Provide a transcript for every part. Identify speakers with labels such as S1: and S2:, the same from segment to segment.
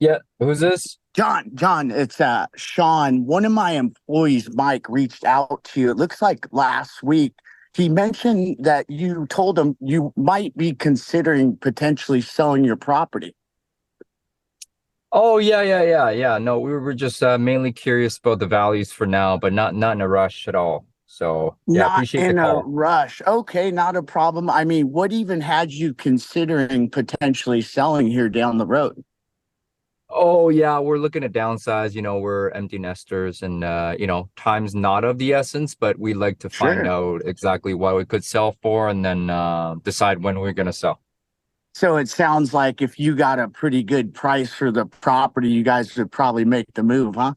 S1: Yeah, who's this?
S2: John, it's Sean. One of my employees, Mike, reached out to you. It looks like last week. He mentioned that you told him you might be considering potentially selling your property.
S1: Oh yeah. No, we were just mainly curious about the values for now, but not in a rush at all. So yeah,
S2: Not
S1: appreciate the
S2: in a
S1: call.
S2: rush. Okay, not a problem. I mean, what even had you considering potentially selling here down the road?
S1: Oh yeah, we're looking at downsize. We're empty nesters, and time's not of the essence, but we like to find
S2: Sure.
S1: out exactly what we could sell for, and then decide when we're gonna sell.
S2: So it sounds like if you got a pretty good price for the property, you guys would probably make the move, huh?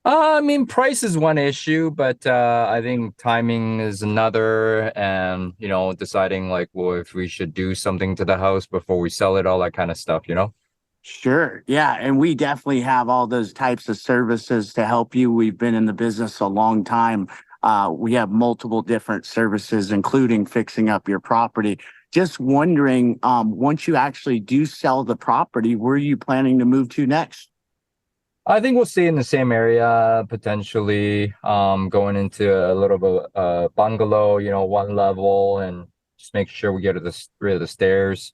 S1: I mean, price is one issue, but I think timing is another, and deciding like, well, if we should do something to the house before we sell it, all that kind of stuff.
S2: Sure. Yeah. And we definitely have all those types of services to help you. We've been in the business a long time. We have multiple different services, including fixing up your property. Just wondering, once you actually do sell the property, where are you planning to move to next?
S1: I think we'll stay in the same area, potentially going into a little bit bungalow, one level, and just make sure we get rid of the stairs.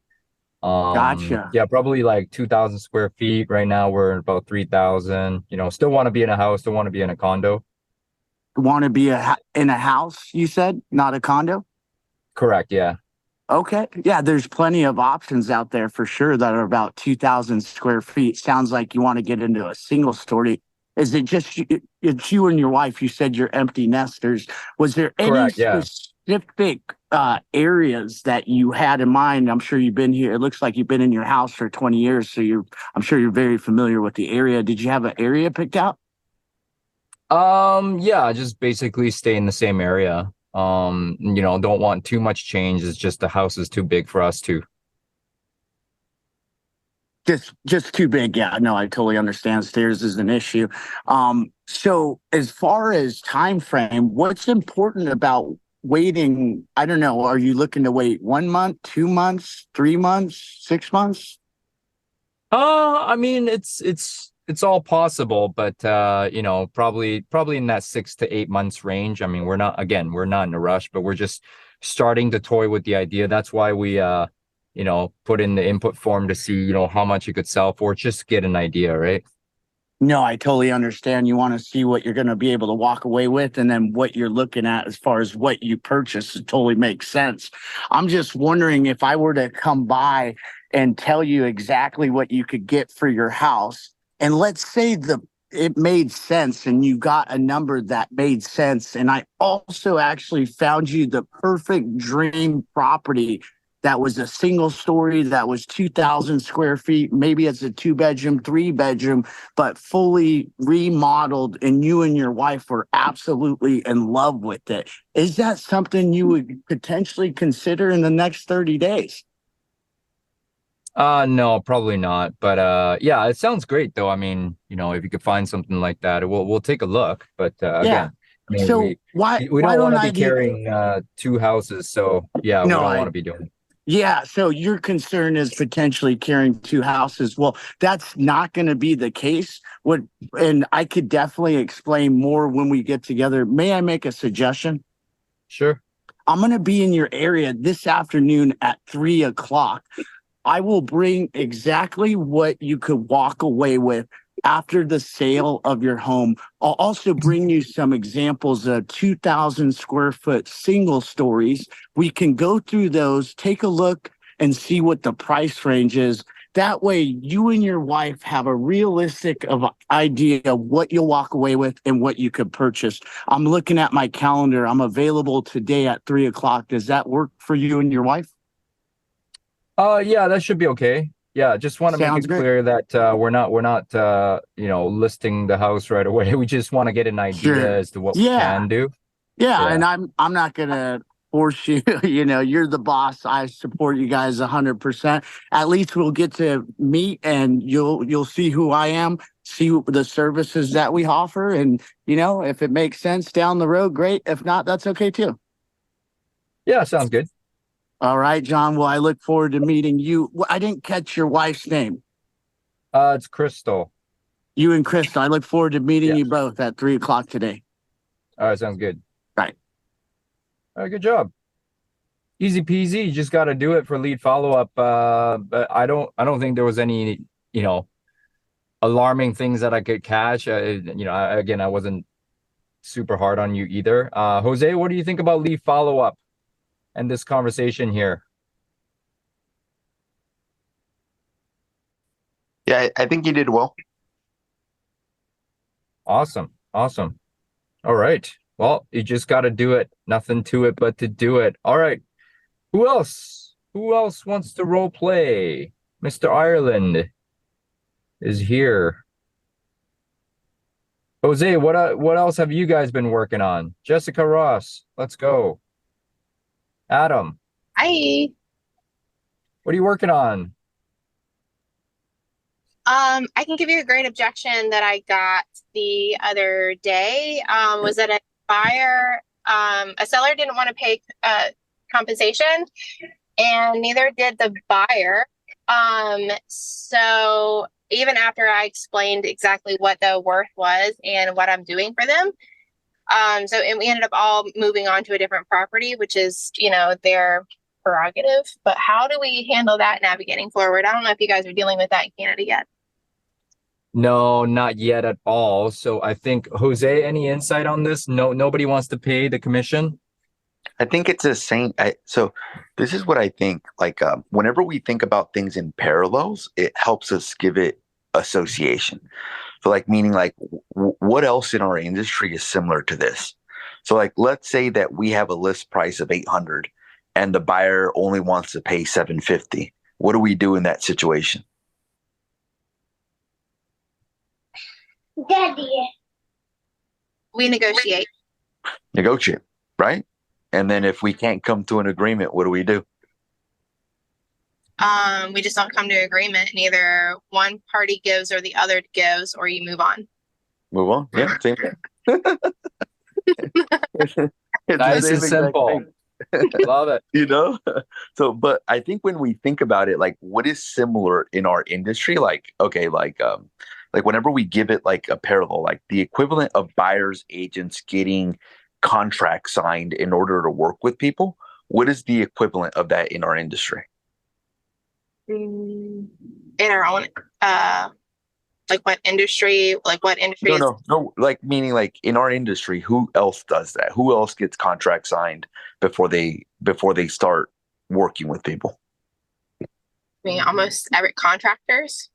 S2: Gotcha.
S1: Yeah, probably like 2,000 square feet. Right now we're about 3,000. Still want to be in a house, still want to be in a condo.
S2: Want to be in a house, you said, not a condo?
S1: Correct, yeah.
S2: Okay. Yeah, there's plenty of options out there for sure that are about 2,000 square feet. Sounds like you want to get into a single story. Is it just it's you and your wife? You said you're empty nesters. Was there any
S1: Correct, yeah.
S2: specific areas that you had in mind? I'm sure you've been here. It looks like you've been in your house for 20 years, so I'm sure you're very familiar with the area. Did you have an area picked out?
S1: Yeah, just basically stay in the same area. Don't want too much change. It's just the house is too big for us to.
S2: Just too big. Yeah, no, I totally understand. Stairs is an issue. So as far as time frame, what's important about waiting? I don't know. Are you looking to wait 1 month, 2 months, 3 months, 6 months?
S1: I mean, it's all possible, but probably in that 6 to 8 months range. I mean, we're not in a rush, but we're just starting to toy with the idea. That's why we put in the input form to see, how much you could sell for, just get an idea, right?
S2: No, I totally understand. You want to see what you're going to be able to walk away with, and then what you're looking at as far as what you purchase. It totally makes sense. I'm just wondering if I were to come by and tell you exactly what you could get for your house, and let's say the it made sense and you got a number that made sense, and I also actually found you the perfect dream property that was a single story that was 2,000 square feet. Maybe it's a two bedroom, three bedroom, but fully remodeled, and you and your wife were absolutely in love with it. Is that something you would potentially consider in the next 30 days?
S1: No, probably not. But yeah, it sounds great though. I mean, if you could find something like that, we'll take a look. But
S2: Yeah.
S1: again, I mean,
S2: So
S1: we
S2: why
S1: we
S2: why
S1: don't want
S2: don't
S1: to
S2: I
S1: be
S2: do
S1: carrying two houses, so yeah, we
S2: no,
S1: don't want
S2: I
S1: to be doing it.
S2: Yeah, so your concern is potentially carrying two houses. Well, that's not going to be the case. And I could definitely explain more when we get together. May I make a suggestion?
S1: Sure.
S2: I'm going to be in your area this afternoon at 3 o'clock. I will bring exactly what you could walk away with after the sale of your home. I'll also bring you some examples of 2,000 square foot single stories. We can go through those, take a look, and see what the price range is. That way, you and your wife have a realistic of idea of what you'll walk away with and what you could purchase. I'm looking at my calendar. I'm available today at 3 o'clock. Does that work for you and your wife?
S1: Yeah, that should be okay. Yeah, just want to make
S2: Sounds
S1: it
S2: great.
S1: clear that we're not listing the house right away. We just want to get an idea
S2: Sure.
S1: as to what we
S2: Yeah.
S1: can do.
S2: Yeah,
S1: Yeah.
S2: and I'm not gonna force you. You're the boss. I support you guys 100%. At least we'll get to meet, and you'll see who I am, see the services that we offer, and if it makes sense down the road, great. If not, that's okay too.
S1: Yeah, sounds good.
S2: All right, John. Well, I look forward to meeting you. I didn't catch your wife's name.
S1: It's Crystal.
S2: You and Krista, I look forward to meeting
S1: Yeah.
S2: you both at 3 o'clock today.
S1: All right, sounds good.
S2: Right.
S1: All right, good job. Easy peasy. You just got to do it for lead follow up. But I don't think there was any, you know, alarming things that I could catch. Again, I wasn't super hard on you either. Jose, what do you think about lead follow up and this conversation here?
S3: Yeah, I think you did well.
S1: Awesome. Awesome. All right. Well, you just got to do it. Nothing to it but to do it. All right. Who else? Who else wants to role play? Mr. Ireland is here. Jose, what else have you guys been working on? Jessica Ross, let's go. Adam,
S4: Hi.
S1: what are you working on?
S4: I can give you a great objection that I got the other day. Was that a seller didn't want to pay compensation, and neither did the buyer. So even after I explained exactly what the worth was and what I'm doing for them, and we ended up all moving on to a different property, which is, their prerogative. But how do we handle that navigating forward? I don't know if you guys are dealing with that in Canada yet.
S1: No, not yet at all. So I think, Jose, any insight on this? No, nobody wants to pay the commission.
S3: I think it's the same. So this is what I think. Like whenever we think about things in parallels, it helps us give it association. So like meaning like what else in our industry is similar to this? So like let's say that we have a list price of 800 and the buyer only wants to pay 750. What do we do in that situation?
S4: Daddy. We negotiate.
S3: Negotiate, right? And then if we can't come to an agreement, what do we do?
S4: We just don't come to agreement. Neither one party gives or the other gives, or you move on.
S3: Move on. Yeah, same thing. It's the
S1: Nice
S3: same
S1: and
S3: exact
S1: simple.
S3: thing.
S1: Love it.
S3: You know? So, but I think when we think about it, like what is similar in our industry, like, okay, like whenever we give it like a parallel, like the equivalent of buyers agents getting contracts signed in order to work with people, what is the equivalent of that in our industry?
S4: In our own, what industry? Like what industry?
S3: No. Like meaning, like in our industry, who else does that? Who else gets contracts signed before they start working with people?
S4: I mean, almost every contractors.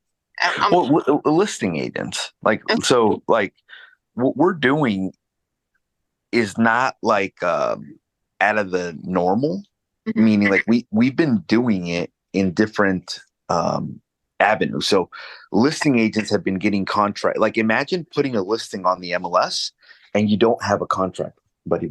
S3: Well, listing agents, like
S4: Okay.
S3: So, like what we're doing is not like out of the normal.
S4: Mhm.
S3: Meaning, like we've been doing it in different avenues. So listing agents have been getting contract. Like imagine putting a listing on the MLS and you don't have a contract, buddy.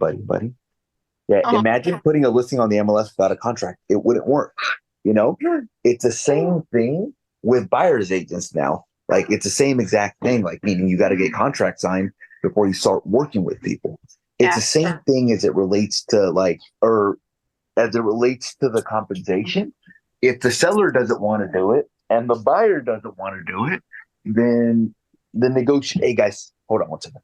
S3: Yeah,
S4: Oh.
S3: imagine putting a listing on the MLS without a contract. It wouldn't work. You know, it's the same thing with buyers agents now. Like it's the same exact thing. Like meaning you got to get contract signed before you start working with people. It's the same thing as it relates to as it relates to the compensation. If the seller doesn't want to do it and the buyer doesn't want to do it, then the negotiate. Hey guys, hold on one second.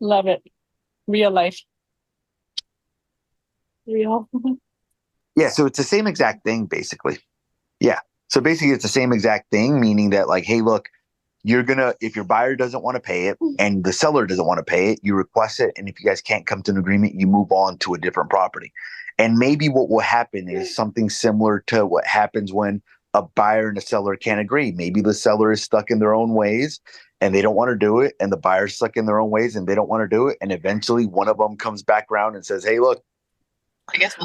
S5: Love it. Real life. Real.
S3: Yeah, so it's the same exact thing, basically. Yeah. So basically it's the same exact thing, meaning that like, hey, look, if your buyer doesn't want to pay it and the seller doesn't want to pay it, you request it. And if you guys can't come to an agreement, you move on to a different property. And maybe what will happen is something similar to what happens when a buyer and a seller can't agree. Maybe the seller is stuck in their own ways and they don't want to do it. And the buyer's stuck in their own ways and they don't want to do it. And eventually one of them comes back around and says, hey, look,
S4: I guess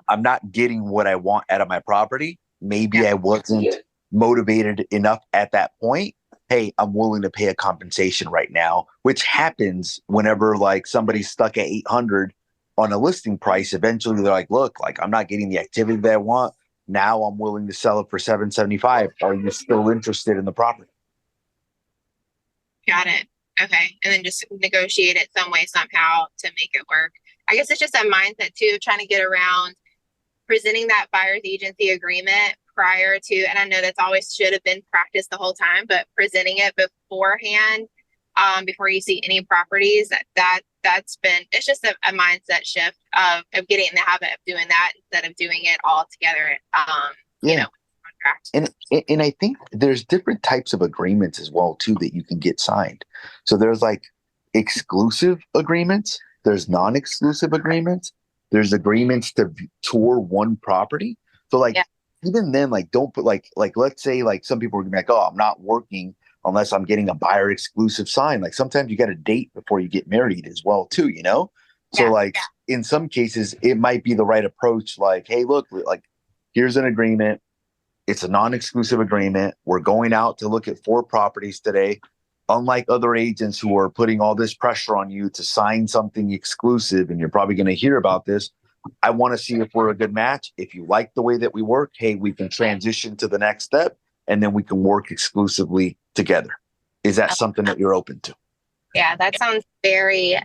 S3: I'm not getting what I want out of my property. Maybe I wasn't motivated enough at that point. Hey, I'm willing to pay a compensation right now, which happens whenever like somebody's stuck at 800 on a listing price. Eventually they're like, look, like I'm not getting the activity that I want. Now I'm willing to sell it for 775. Are you still interested in the property?
S4: Got it. Okay. And then just negotiate it some way, somehow to make it work. I guess it's just a mindset too, of trying to get around presenting that buyer's agency agreement prior to, and I know that's always should have been practiced the whole time, but presenting it beforehand, before you see any properties, that's been, it's just a mindset shift of getting in the habit of doing that instead of doing it all together. You know, contract.
S3: And I think there's different types of agreements as well too that you can get signed. So there's like exclusive agreements, there's non-exclusive agreements, there's agreements to tour one property. So like even then, like don't put like let's say like some people are gonna be like, oh, I'm not working unless I'm getting a buyer exclusive sign. Like sometimes you got to date before you get married as well too, you know? So like in some cases it might be the right approach. Like, hey, look, like here's an agreement. It's a non-exclusive agreement. We're going out to look at 4 properties today. Unlike other agents who are putting all this pressure on you to sign something exclusive, and you're probably going to hear about this, I want to see if we're a good match. If you like the way that we work, hey, we can transition to the next step, and then we can work exclusively together. Is that something that you're open to?
S4: Yeah, that sounds very I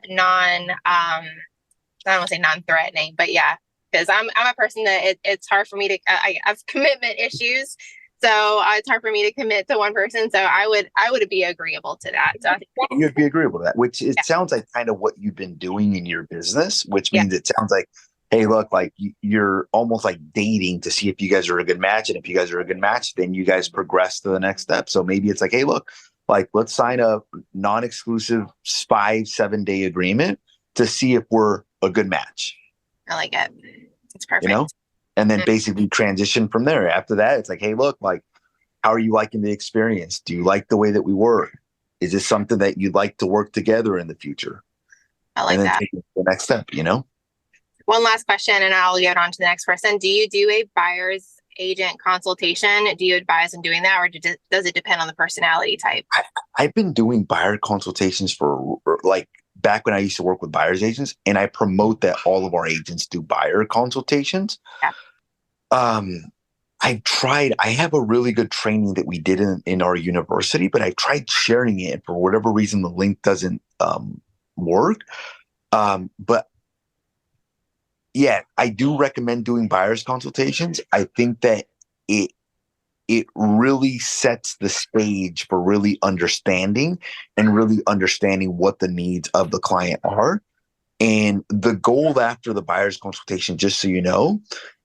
S4: don't want to say non-threatening, but yeah, because I'm a person that it's hard for me to, I have commitment issues. So it's hard for me to commit to one person. So I would be agreeable to that. So I think
S3: you'd be agreeable to that, which it sounds like kind of what you've been doing in your business, which means it sounds like, hey, look, like you're almost like dating to see if you guys are a good match. And if you guys are a good match, then you guys progress to the next step. So maybe it's like, hey, look, like let's sign a non-exclusive 5-7 day agreement to see if we're a good match.
S4: I like it. It's perfect.
S3: You know? And then basically transition from there. After that, it's like, hey, look, like, how are you liking the experience? Do you like the way that we work? Is this something that you'd like to work together in the future?
S4: I like that.
S3: Take it to the next step, you know?
S4: One last question, and I'll get on to the next person. Do you do a buyer's agent consultation? Do you advise in doing that, or does it depend on the personality type?
S3: I've been doing buyer consultations for like back when I used to work with buyer's agents, and I promote that all of our agents do buyer consultations.
S4: Yeah.
S3: I have a really good training that we did in our university, but I tried sharing it. For whatever reason, the link doesn't work. But yeah, I do recommend doing buyer's consultations. I think that it really sets the stage for really understanding what the needs of the client are. And the goal after the buyer's consultation, just so you know,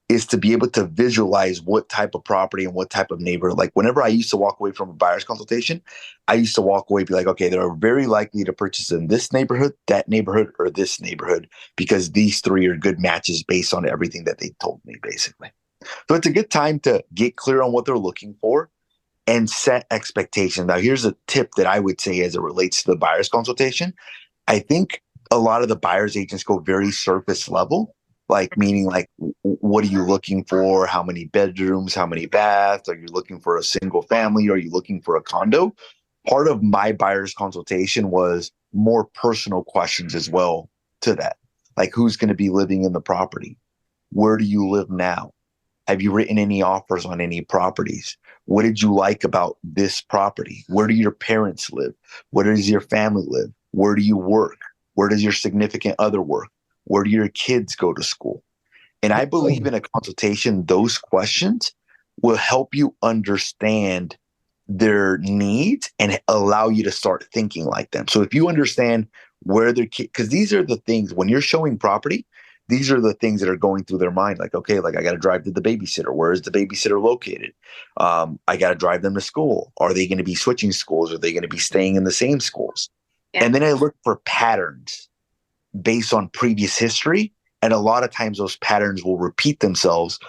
S3: is to be able to visualize what type of property and what type of neighbor. Like whenever I used to walk away from a buyer's consultation, I used to walk away and be like, okay, they're very likely to purchase in this neighborhood, that neighborhood, or this neighborhood, because these 3 are good matches based on everything that they told me, basically. So it's a good time to get clear on what they're looking for and set expectations. Now, here's a tip that I would say as it relates to the buyer's consultation. I think a lot of the buyer's agents go very surface level, like meaning like, what are you looking for? How many bedrooms? How many baths? Are you looking for a single family? Are you looking for a condo? Part of my buyer's consultation was more personal questions as well to that. Like, who's going to be living in the property? Where do you live now? Have you written any offers on any properties? What did you like about this property? Where do your parents live? Where does your family live? Where do you work? Where does your significant other work? Where do your kids go to school? And I believe in a consultation, those questions will help you understand their needs and allow you to start thinking like them. So if you understand where their kids, because these are the things when you're showing property, these are the things that are going through their mind. Like, okay, like I got to drive to the babysitter. Where is the babysitter located? I got to drive them to school. Are they going to be switching schools? Are they going to be staying in the same schools? Yeah. And then I look for patterns based on previous history. And a lot of times those patterns will repeat themselves.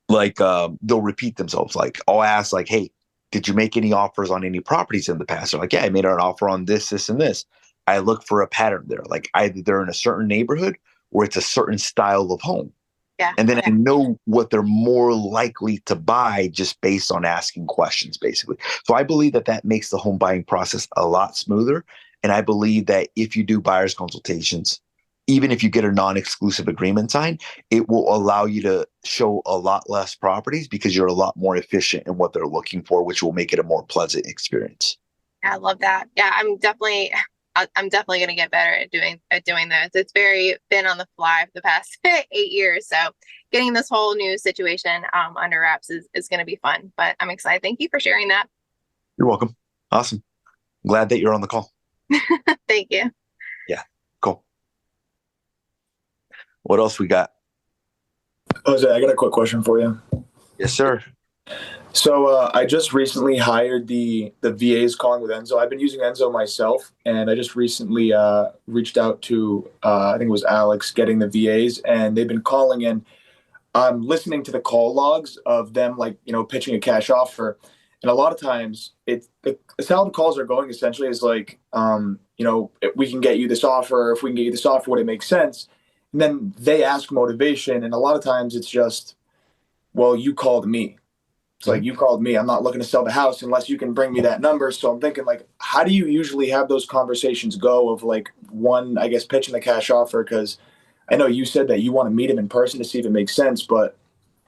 S3: Like they'll repeat themselves. Like I'll ask like, hey, did you make any offers on any properties in the past? They're like, yeah, I made an offer on this, this, and this. I look for a pattern there. Like either they're in a certain neighborhood or it's a certain style of home.
S4: Yeah.
S3: And then I know what they're more likely to buy just based on asking questions, basically. So I believe that that makes the home buying process a lot smoother. And I believe that if you do buyer's consultations, even if you get a non-exclusive agreement signed, it will allow you to show a lot less properties because you're a lot more efficient in what they're looking for, which will make it a more pleasant experience.
S4: I love that. Yeah, I'm definitely, I'm definitely going to get better at doing those. It's been on the fly for the past 8 years. So getting this whole new situation under wraps is going to be fun, but I'm excited. Thank you for sharing that.
S3: You're welcome. Awesome. Glad that you're on the call.
S4: Thank you.
S3: Yeah, cool. What else we got?
S6: Jose, I got a quick question for you.
S3: Yes, sir.
S6: So I just recently hired the VAs calling with Enzo. I've been using Enzo myself, and I just recently reached out to, I think it was Alex, getting the VAs, and they've been calling in. I'm listening to the call logs of them, like, pitching a cash offer. And a lot of times it's how the calls are going essentially is like, if we can get you this offer, if we can get you this offer, would it make sense? And then they ask motivation. And a lot of times it's just, well, you called me. It's like, you called me. I'm not looking to sell the house unless you can bring me that number. So I'm thinking, like, how do you usually have those conversations go of, like, one, I guess, pitching the cash offer? Because I know you said that you want to meet him in person to see if it makes sense, but,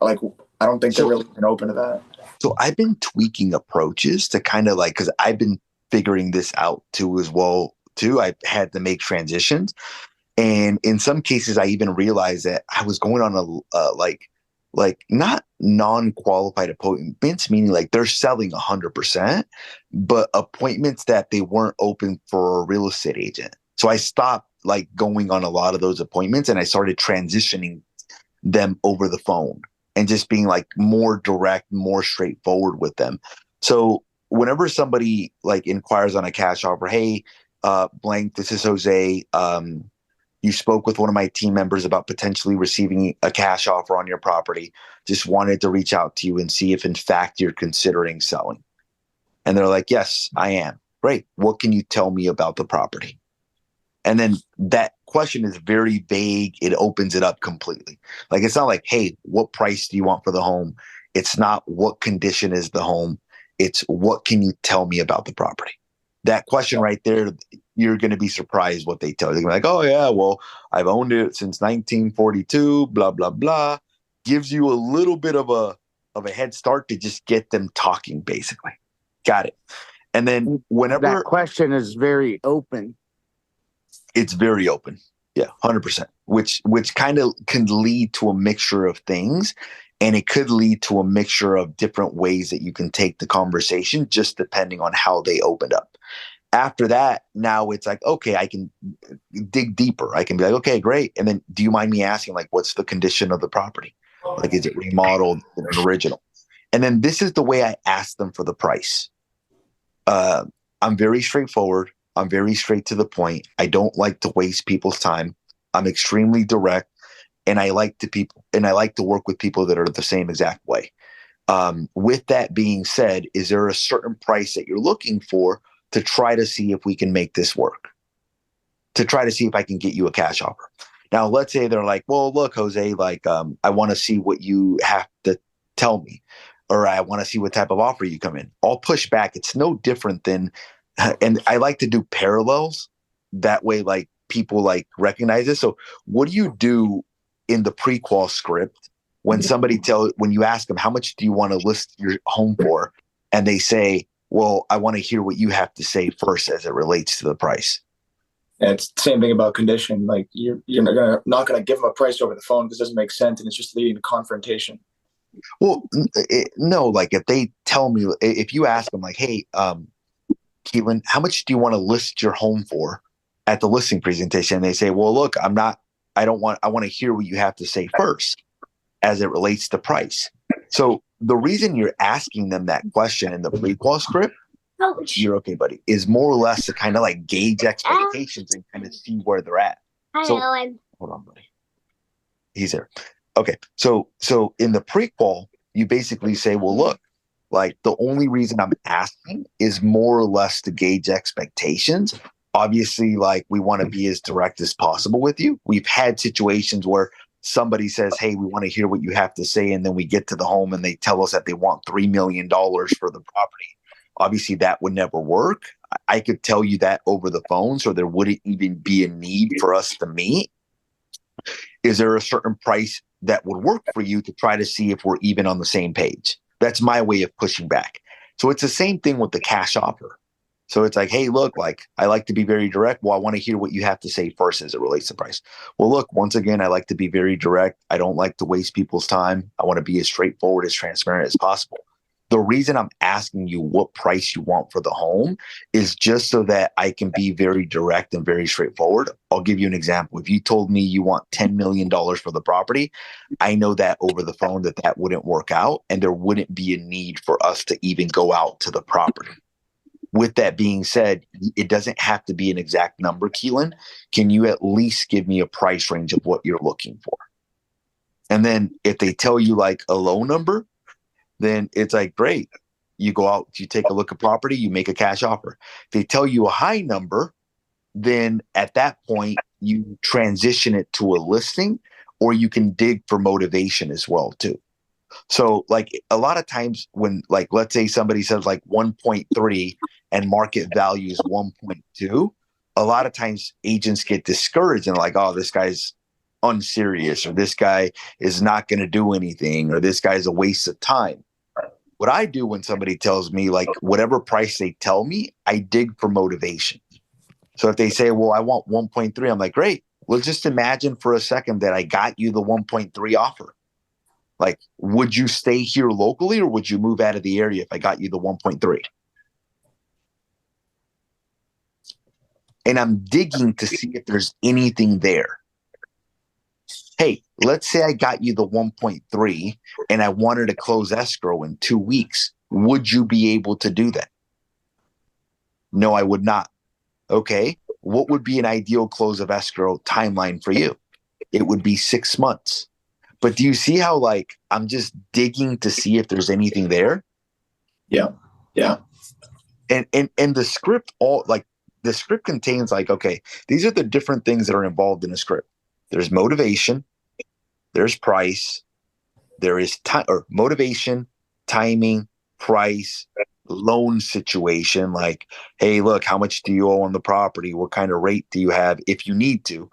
S6: like, I don't think they're really been open to that.
S3: So I've been tweaking approaches to kind of like, because I've been figuring this out too as well too. I've had to make transitions, and in some cases, I even realized that I was going on a like not non-qualified appointments, meaning like they're selling 100%, but appointments that they weren't open for a real estate agent. So I stopped like going on a lot of those appointments, and I started transitioning them over the phone and just being like more direct, more straightforward with them. So whenever somebody like inquires on a cash offer, hey, blank, this is Jose. You spoke with one of my team members about potentially receiving a cash offer on your property. Just wanted to reach out to you and see if in fact you're considering selling. And they're like, yes, I am. Great. What can you tell me about the property? And then that question is very vague. It opens it up completely. Like, it's not like, hey, what price do you want for the home? It's not what condition is the home. It's what can you tell me about the property? That question right there, you're going to be surprised what they tell you. They're like, oh yeah, well, I've owned it since 1942, blah, blah, blah. Gives you a little bit of a head start to just get them talking, basically. Got it. And then whenever
S2: That question is very open.
S3: It's very open. Yeah, 100%, which kind of can lead to a mixture of things, and it could lead to a mixture of different ways that you can take the conversation, just depending on how they opened up. After that, now it's like, okay, I can dig deeper. I can be like, okay, great. And then do you mind me asking, like, what's the condition of the property? Like, is it remodeled, an original? And then this is the way I ask them for the price. I'm very straightforward. I'm very straight to the point. I don't like to waste people's time. I'm extremely direct, and I like to work with people that are the same exact way. With that being said, is there a certain price that you're looking for to try to see if we can make this work? To try to see if I can get you a cash offer. Now, let's say they're like, well, look, Jose, like, I want to see what you have to tell me, or I want to see what type of offer you come in. I'll push back. It's no different than, and I like to do parallels. That way, like, people like recognize this. So what do you do in the pre-qual script when when you ask them, how much do you want to list your home for? And they say, well, I want to hear what you have to say first as it relates to the price.
S6: And it's the same thing about condition. Like, you're not gonna give them a price over the phone because it doesn't make sense, and it's just leading to confrontation.
S3: Well, no, like, if they tell me, if you ask them like, hey, Keelan, how much do you want to list your home for at the listing presentation? And they say, well, look, I want to hear what you have to say first as it relates to price. So the reason you're asking them that question in the pre-qual script, you're okay, buddy, is more or less to kind of like gauge expectations and kind of see where they're at. So, hold on, buddy. He's there. Okay. So in the pre-qual, you basically say, well, look, like, the only reason I'm asking is more or less to gauge expectations. Obviously, like, we want to be as direct as possible with you. We've had situations where somebody says, hey, we want to hear what you have to say. And then we get to the home and they tell us that they want $3 million for the property. Obviously, that would never work. I could tell you that over the phone, so there wouldn't even be a need for us to meet. Is there a certain price that would work for you to try to see if we're even on the same page? That's my way of pushing back. So it's the same thing with the cash offer. So it's like, hey, look, like I like to be very direct. Well, I want to hear what you have to say first as it relates to price. Well, look, once again, I like to be very direct. I don't like to waste people's time. I want to be as straightforward, as transparent as possible. The reason I'm asking you what price you want for the home is just so that I can be very direct and very straightforward. I'll give you an example. If you told me you want $10 million for the property, I know that over the phone that wouldn't work out and there wouldn't be a need for us to even go out to the property. With that being said, it doesn't have to be an exact number, Keelan. Can you at least give me a price range of what you're looking for? And then if they tell you like a low number, then it's like, great. You go out, you take a look at property, you make a cash offer. If they tell you a high number, then at that point, you transition it to a listing, or you can dig for motivation as well, too. So like a lot of times when, like, let's say somebody says like 1.3 and market value is 1.2, a lot of times agents get discouraged and like, oh, this guy's unserious, or this guy is not going to do anything, or this guy's a waste of time. What I do when somebody tells me like whatever price they tell me, I dig for motivation. So if they say, well, I want 1.3, I'm like, great. Well, just imagine for a second that I got you the 1.3 offer. Like, would you stay here locally or would you move out of the area if I got you the 1.3? And I'm digging to see if there's anything there. Hey, let's say I got you the 1.3 and I wanted to close escrow in 2 weeks. Would you be able to do that? No, I would not. Okay. What would be an ideal close of escrow timeline for you? It would be 6 months. But do you see how like I'm just digging to see if there's anything there?
S6: Yeah. Yeah.
S3: And the script the script contains like, okay, these are the different things that are involved in a script. There's motivation, there's price, there is time or motivation, timing, price, loan situation. Like, hey, look, how much do you owe on the property? What kind of rate do you have? If you need to,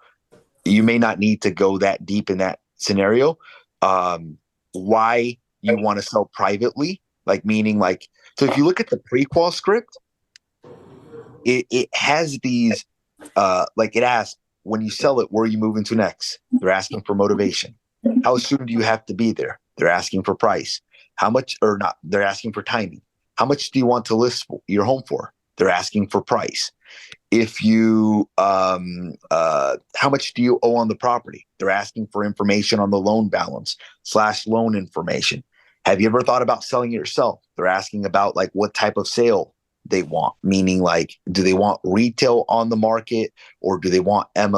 S3: you may not need to go that deep in that scenario. Why you want to sell privately, like meaning like, so if you look at the pre-qual script, it has these, like it asks, when you sell it, where are you moving to next? They're asking for motivation. How soon do you have to be there? They're asking for price. How much or not? They're asking for timing. How much do you want to list your home for? They're asking for price. If you, how much do you owe on the property? They're asking for information on the loan balance / loan information. Have you ever thought about selling it yourself? They're asking about like what type of sale they want, meaning like, do they want retail on the market or do they want on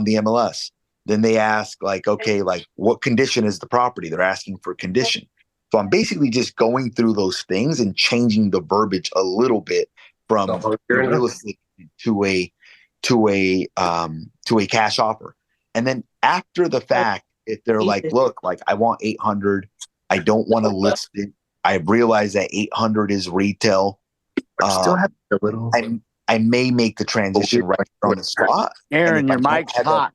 S3: the MLS? Then they ask like, okay, like what condition is the property? They're asking for condition. So I'm basically just going through those things and changing the verbiage a little bit from real estate to a cash offer. And then after the fact, if they're like, look, like I want 800, I don't want to list it. I realize that 800 is retail. Still have a little. I may make the transition right on the spot.
S2: Aaron, your mic's hot.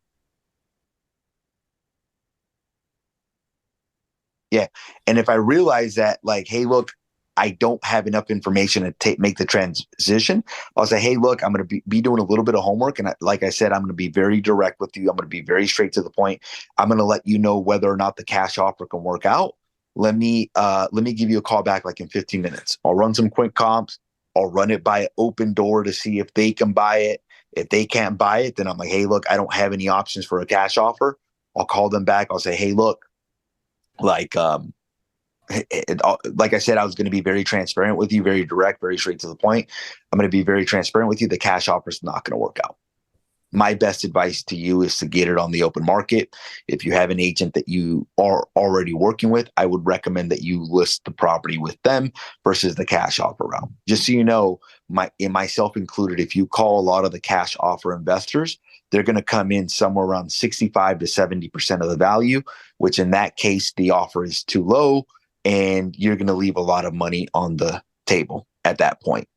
S3: Yeah. And if I realize that, like, hey, look, I don't have enough information to make the transition, I'll say, hey, look, I'm going to be doing a little bit of homework. And like I said, I'm going to be very direct with you. I'm going to be very straight to the point. I'm going to let you know whether or not the cash offer can work out. Let me give you a call back like in 15 minutes. I'll run some quick comps. I'll run it by an open door to see if they can buy it. If they can't buy it, then I'm like, hey, look, I don't have any options for a cash offer. I'll call them back. I'll say, hey, look, like I said, I was going to be very transparent with you, very direct, very straight to the point. I'm going to be very transparent with you. The cash offer is not going to work out. My best advice to you is to get it on the open market. If you have an agent that you are already working with, I would recommend that you list the property with them versus the cash offer route. Just so you know, myself included, if you call a lot of the cash offer investors, they're going to come in somewhere around 65 to 70% of the value, which in that case, the offer is too low and you're going to leave a lot of money on the table at that point.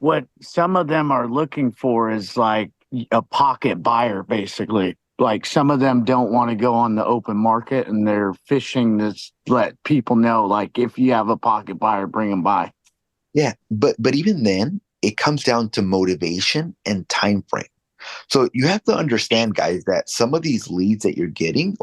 S2: What some of them are looking for is like a pocket buyer, basically. Like some of them don't want to go on the open market and they're fishing to let people know, like, if you have a pocket buyer, bring them by.
S3: Yeah. But even then, it comes down to motivation and time frame. So you have to understand, guys, that some of these leads that you're getting,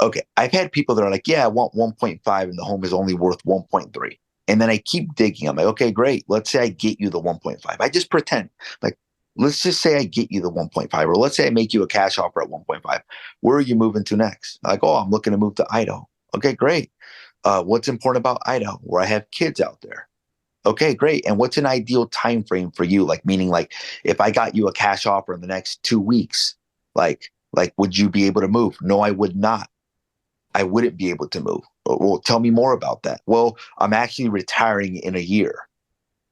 S3: okay, I've had people that are like, yeah, I want 1.5 and the home is only worth 1.3. And then I keep digging. I'm like, okay, great. Let's say I get you the 1.5. I just pretend, like, let's just say I get you the 1.5, or let's say I make you a cash offer at 1.5. Where are you moving to next? Like, oh, I'm looking to move to Idaho. Okay, great. What's important about Idaho? Where I have kids out there. Okay, great. And what's an ideal time frame for you? Like, meaning, like, if I got you a cash offer in the next 2 weeks, like, would you be able to move? No, I would not. I wouldn't be able to move. Well, tell me more about that. Well, I'm actually retiring in a year.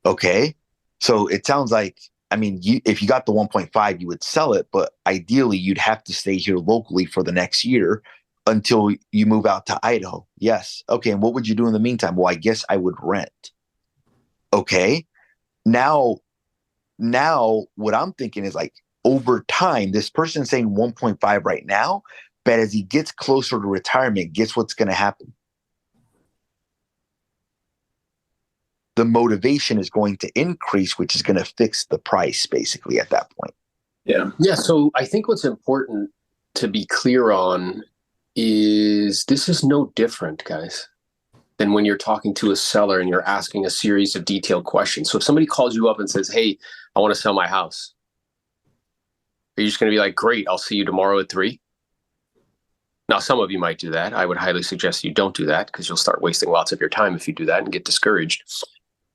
S3: Okay. So it sounds like, I mean, if you got the 1.5, you would sell it, but ideally you'd have to stay here locally for the next year until you move out to Idaho. Yes. Okay. And what would you do in the meantime? Well, I guess I would rent. Okay. Now what I'm thinking is, like, over time, this person saying 1.5 right now, but as he gets closer to retirement, guess what's going to happen? The motivation is going to increase, which is going to fix the price basically at that point.
S7: Yeah. Yeah. So I think what's important to be clear on is this is no different, guys, than when you're talking to a seller and you're asking a series of detailed questions. So if somebody calls you up and says, hey, I want to sell my house, are you just going to be like, great, I'll see you tomorrow at 3? Now, some of you might do that. I would highly suggest you don't do that, because you'll start wasting lots of your time if you do that and get discouraged.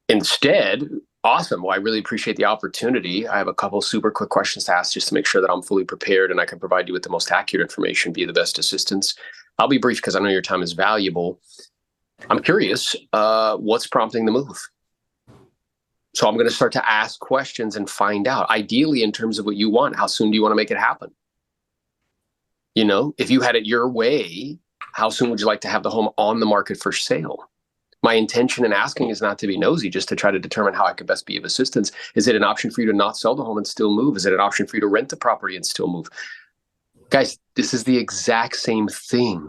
S7: Instead, awesome. Well, I really appreciate the opportunity. I have a couple super quick questions to ask just to make sure that I'm fully prepared and I can provide you with the most accurate information, be the best assistance. I'll be brief because I know your time is valuable. I'm curious, what's prompting the move? So I'm going to start to ask questions and find out, ideally in terms of what you want. How soon do you want to make it happen? You know, if you had it your way, how soon would you like to have the home on the market for sale? My intention in asking is not to be nosy, just to try to determine how I could best be of assistance. Is it an option for you to not sell the home and still move? Is it an option for you to rent the property and still move? Guys, this is the exact same thing.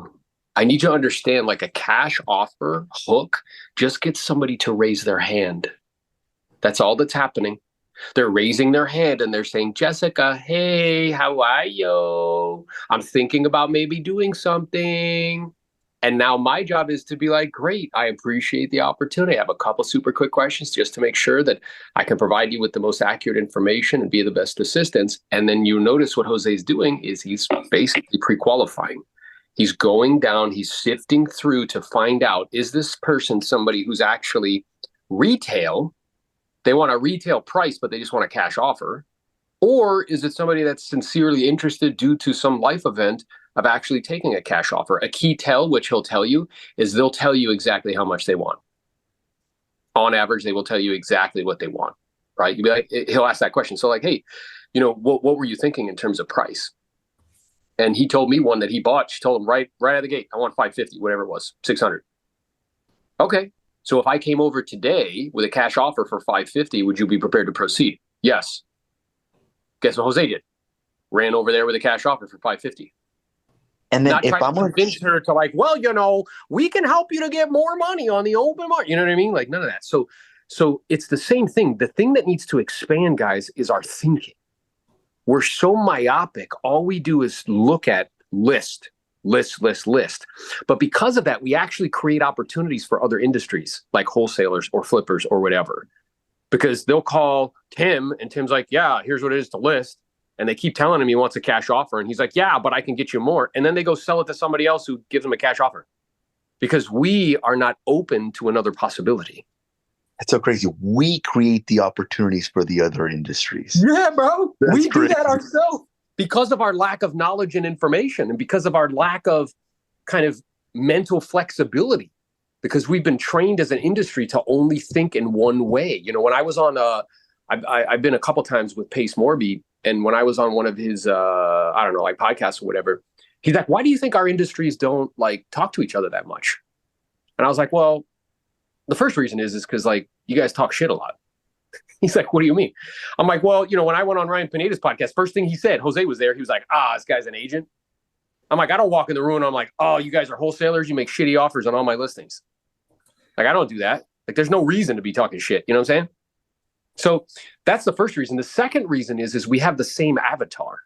S7: I need you to understand, like, a cash offer hook just gets somebody to raise their hand. That's all that's happening. They're raising their hand and they're saying, Jessica, hey, how are you? I'm thinking about maybe doing something. And now my job is to be like, great, I appreciate the opportunity. I have a couple super quick questions just to make sure that I can provide you with the most accurate information and be the best assistance. And then you notice what Jose's doing is he's basically pre-qualifying. He's going down, he's sifting through to find out, is this person somebody who's actually retail? They want a retail price, but they just want a cash offer. Or is it somebody that's sincerely interested due to some life event of actually taking a cash offer? A key tell, which he'll tell you, is they'll tell you exactly how much they want. On average, they will tell you exactly what they want, right? You'll be like, he'll ask that question. So like, hey, you know, what were you thinking in terms of price? And he told me one that he bought. She told him right out of the gate, I want 550, whatever it was, 600. Okay. So if I came over today with a cash offer for 550, would you be prepared to proceed? Yes. Guess what Jose did? Ran over there with a cash offer for 550.
S3: And then
S7: Not
S3: if
S7: trying
S3: I'm
S7: to convince her to like, well, you know, we can help you to get more money on the open market. You know what I mean? Like none of that. So it's the same thing. The thing that needs to expand, guys, is our thinking. We're so myopic. All we do is look at list. But because of that, we actually create opportunities for other industries like wholesalers or flippers or whatever, because they'll call Tim and Tim's like, yeah, here's what it is to list. And they keep telling him he wants a cash offer. And he's like, yeah, but I can get you more. And then they go sell it to somebody else who gives them a cash offer because we are not open to another possibility.
S3: It's so crazy. We create the opportunities for the other industries.
S7: Yeah, bro. We do
S3: crazy.
S7: that ourselves because of our lack of knowledge and information and because of our lack of kind of mental flexibility, because we've been trained as an industry to only think in one way. You know, when I was on, I've been a couple times with Pace Morby, and when I was on one of his, I don't know, like podcasts or whatever, he's like, why do you think our industries don't like talk to each other that much? And I was like, well, the first reason is because like you guys talk shit a lot. He's like, what do you mean? I'm like, well, you know, when I went on Ryan Pineda's podcast, first thing he said, Jose was there. He was like, this guy's an agent. I'm like, I don't walk in the room and I'm like, oh, you guys are wholesalers. You make shitty offers on all my listings. Like, I don't do that. Like, there's no reason to be talking shit. You know what I'm saying? So that's the first reason. The second reason is we have the same avatar.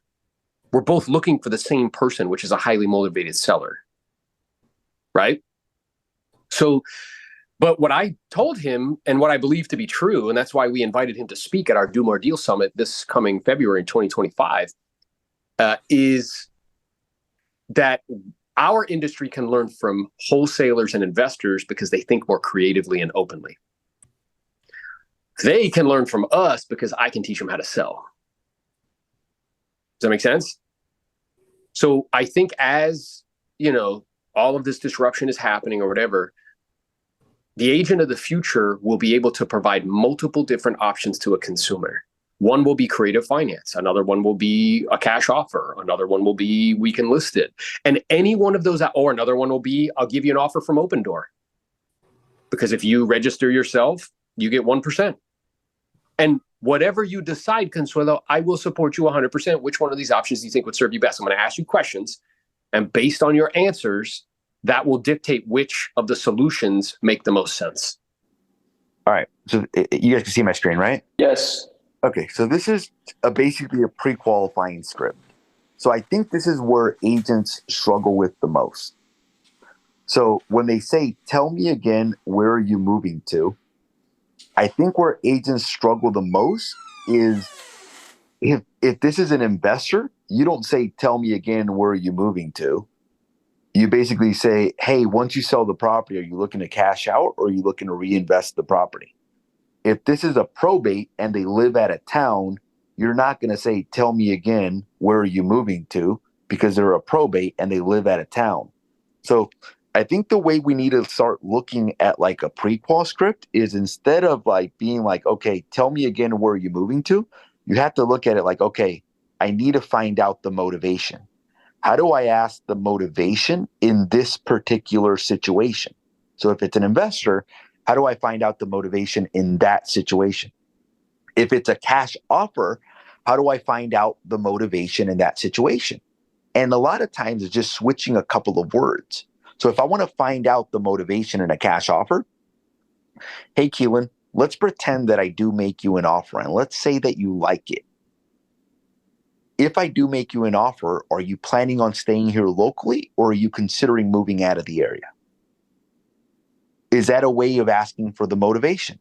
S7: We're both looking for the same person, which is a highly motivated seller. Right? So, but what I told him and what I believe to be true, and that's why we invited him to speak at our Do More Deal Summit this coming February in 2025, is that our industry can learn from wholesalers and investors because they think more creatively and openly. They can learn from us because I can teach them how to sell. Does that make sense? So I think as, all of this disruption is happening or whatever, the agent of the future will be able to provide multiple different options to a consumer. One will be creative finance. Another one will be a cash offer. Another one will be we can list it. And any one of those, or another one will be I'll give you an offer from Open Door. Because if you register yourself, you get 1%. And whatever you decide, Consuelo, I will support you 100%. Which one of these options do you think would serve you best? I'm going to ask you questions. And based on your answers, that will dictate which of the solutions make the most sense.
S3: All right. So you guys can see my screen, right?
S7: Yes.
S3: Okay. So this is basically a pre-qualifying script. So I think this is where agents struggle with the most. So when they say, tell me again, where are you moving to? I think where agents struggle the most is if this is an investor, you don't say, tell me again, where are you moving to? You basically say, hey, once you sell the property, are you looking to cash out or are you looking to reinvest the property? If this is a probate and they live at a town, you're not going to say, tell me again, where are you moving to? Because they're a probate and they live at a town. So I think the way we need to start looking at like a pre-qual script is instead of like being like, okay, tell me again, where are you moving to? You have to look at it like, okay, I need to find out the motivation. How do I ask the motivation in this particular situation? So if it's an investor, how do I find out the motivation in that situation? If it's a cash offer, how do I find out the motivation in that situation? And a lot of times it's just switching a couple of words. So if I want to find out the motivation in a cash offer, hey, Keelan, let's pretend that I do make you an offer and let's say that you like it. If I do make you an offer, are you planning on staying here locally or are you considering moving out of the area? Is that a way of asking for the motivation?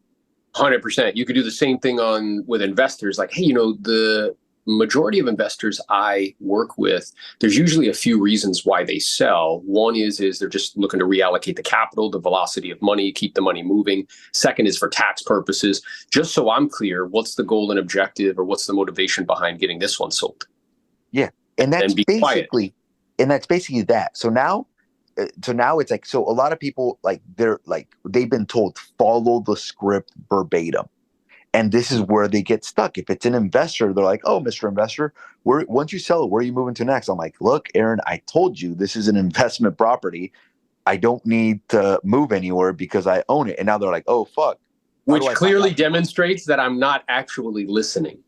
S7: 100%. You could do the same thing with investors. Like, hey, the majority of investors I work with, there's usually a few reasons why they sell. One is they're just looking to reallocate the capital, the velocity of money, keep the money moving. Second is for tax purposes. Just so I'm clear, what's the goal and objective or what's the motivation behind getting this one sold?
S3: Yeah. And that's basically that. So now it's like, so a lot of people they've been told follow the script verbatim. And this is where they get stuck. If it's an investor, they're like, oh, Mr. Investor, once you sell it, where are you moving to next? I'm like, look, Aaron, I told you this is an investment property. I don't need to move anywhere because I own it. And now they're like, oh, fuck.
S7: Which clearly demonstrates that I'm not actually listening.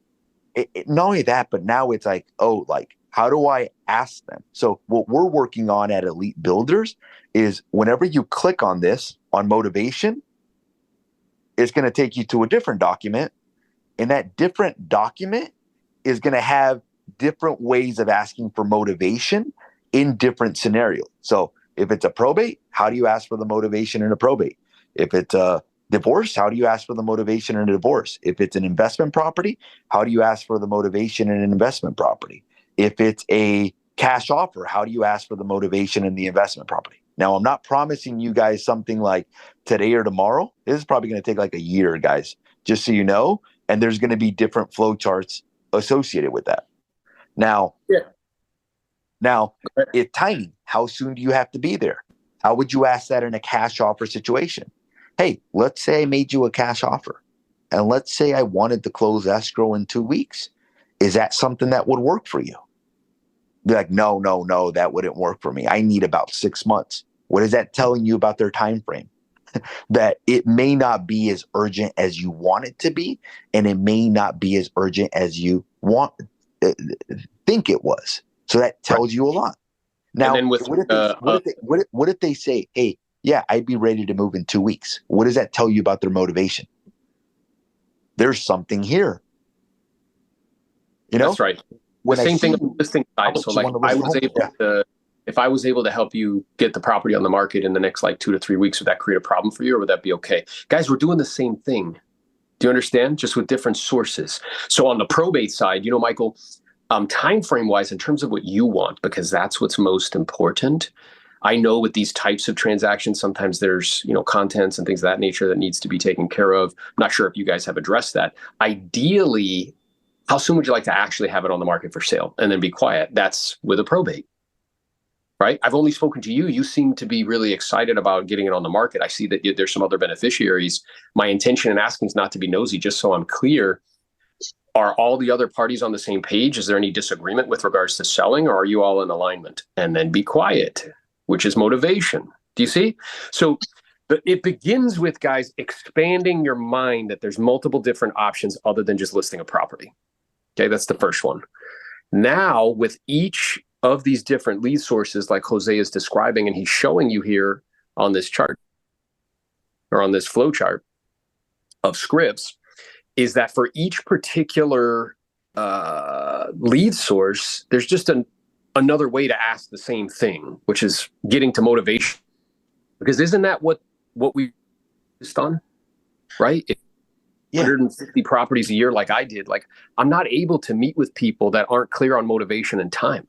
S3: Not only that, but now it's like, oh, like, how do I ask them? So what we're working on at Elite Builders is whenever you click on this, on motivation, it's going to take you to a different document. And that different document is going to have different ways of asking for motivation in different scenarios. So if it's a probate, how do you ask for the motivation in a probate? If it's a divorce, how do you ask for the motivation in a divorce? If it's an investment property, how do you ask for the motivation in an investment property? If it's a cash offer, how do you ask for the motivation in the investment property? Now, I'm not promising you guys something like today or tomorrow. This is probably going to take like a year, guys, just so you know. And there's going to be different flow charts associated with that. Now, it's timing. How soon do you have to be there? How would you ask that in a cash offer situation? Hey, let's say I made you a cash offer. And let's say I wanted to close escrow in 2 weeks. Is that something that would work for you? They're like, no, that wouldn't work for me. I need about 6 months. What is that telling you about their time frame? That it may not be as urgent as you want it to be, and it may not be as urgent as you think it was. So that tells you a lot. Now, what if they say, hey, yeah, I'd be ready to move in 2 weeks? What does that tell you about their motivation? there's something here. You know,
S7: That's right.
S3: when
S7: The
S3: I
S7: same
S3: see
S7: thing on the listing
S3: how
S7: side.
S3: much
S7: So
S3: you
S7: like
S3: want to list
S7: I
S3: the
S7: was
S3: home.
S7: able
S3: Yeah.
S7: to, if I was able to help you get the property on the market in the next like 2 to 3 weeks, would that create a problem for you, or would that be okay? Guys, we're doing the same thing. Do you understand? Just with different sources. So on the probate side, you know, Michael, time frame wise, in terms of what you want, because that's what's most important. I know with these types of transactions, sometimes there's, you know, contents and things of that nature that needs to be taken care of. I'm not sure if you guys have addressed that. Ideally, how soon would you like to actually have it on the market for sale and then be quiet? That's with a probate, right? I've only spoken to you. You seem to be really excited about getting it on the market. I see that there's some other beneficiaries. My intention in asking is not to be nosy, just so I'm clear. Are all the other parties on the same page? Is there any disagreement with regards to selling, or are you all in alignment? And then be quiet, which is motivation. Do you see? So it begins with, guys, expanding your mind that there's multiple different options other than just listing a property. Okay, that's the first one. Now, with each of these different lead sources, like Jose is describing, and he's showing you here on this chart or on this flow chart of scripts, is that for each particular lead source, there's just another way to ask the same thing, which is getting to motivation. Because isn't that what we just done, right? 150 properties a year like I did. Like, I'm not able to meet with people that aren't clear on motivation and time.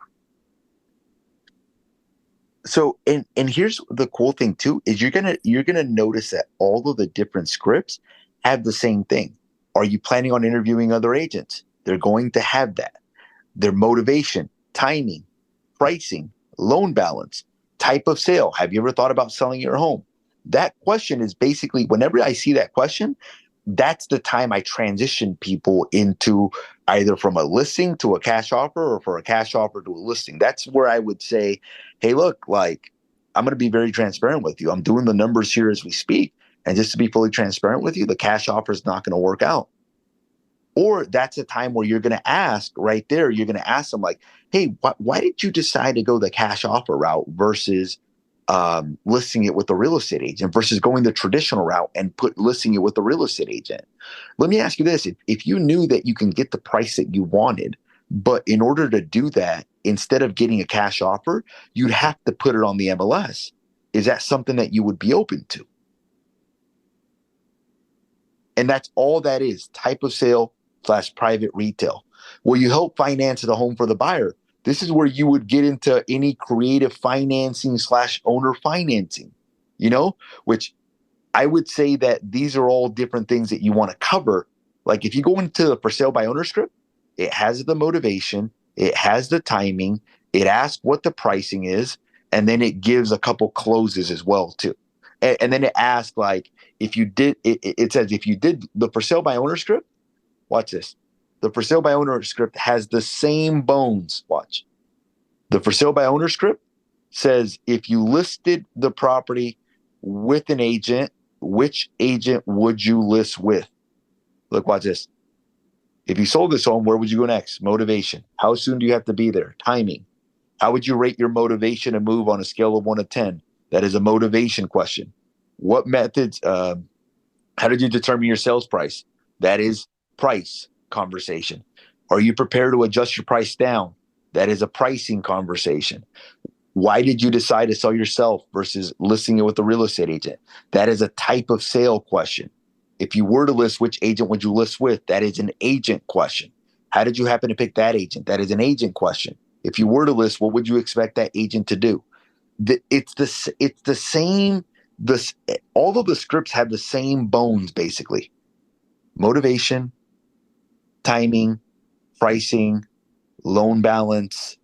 S3: So, and here's the cool thing too, is you're gonna notice that all of the different scripts have the same thing. Are you planning on interviewing other agents? They're going to have that. Their motivation, timing, pricing, loan balance, type of sale. Have you ever thought about selling your home? That question is basically, whenever I see that question, that's the time I transition people into either from a listing to a cash offer, or for a cash offer to a listing. That's where I would say, hey, look, like, I'm going to be very transparent with you. I'm doing the numbers here as we speak. And just to be fully transparent with you, the cash offer is not going to work out. Or that's a time where you're going to ask right there, you're going to ask them like, hey, why did you decide to go the cash offer route versus listing it with the real estate agent, versus going the traditional route and listing it with the real estate agent? Let me ask you this. If you knew that you can get the price that you wanted, but in order to do that, instead of getting a cash offer, you'd have to put it on the MLS. Is that something that you would be open to? And that's all that is. Type of sale / private retail. Will you help finance the home for the buyer? This is where you would get into any creative financing / owner financing, you know, which I would say that these are all different things that you want to cover. Like if you go into the for sale by owner script, it has the motivation, it has the timing, it asks what the pricing is, and then it gives a couple closes as well too. And then it asks like, if you did, it says if you did the for sale by owner script, watch this. The for sale by owner script has the same bones. Watch. The for sale by owner script says if you listed the property with an agent, which agent would you list with? Look, watch this. If you sold this home, where would you go next? Motivation. How soon do you have to be there? Timing. How would you rate your motivation to move on a scale of 1 to 10? That is a motivation question. What methods, how did you determine your sales price? That is price conversation. Are you prepared to adjust your price down? That is a pricing conversation. Why did you decide to sell yourself versus listing it with a real estate agent? That is a type of sale question. If you were to list, which agent would you list with? That is an agent question. How did you happen to pick that agent? That is an agent question. If you were to list, what would you expect that agent to do? It's the same. All of the scripts have the same bones, basically. Motivation, timing, pricing, loan balance.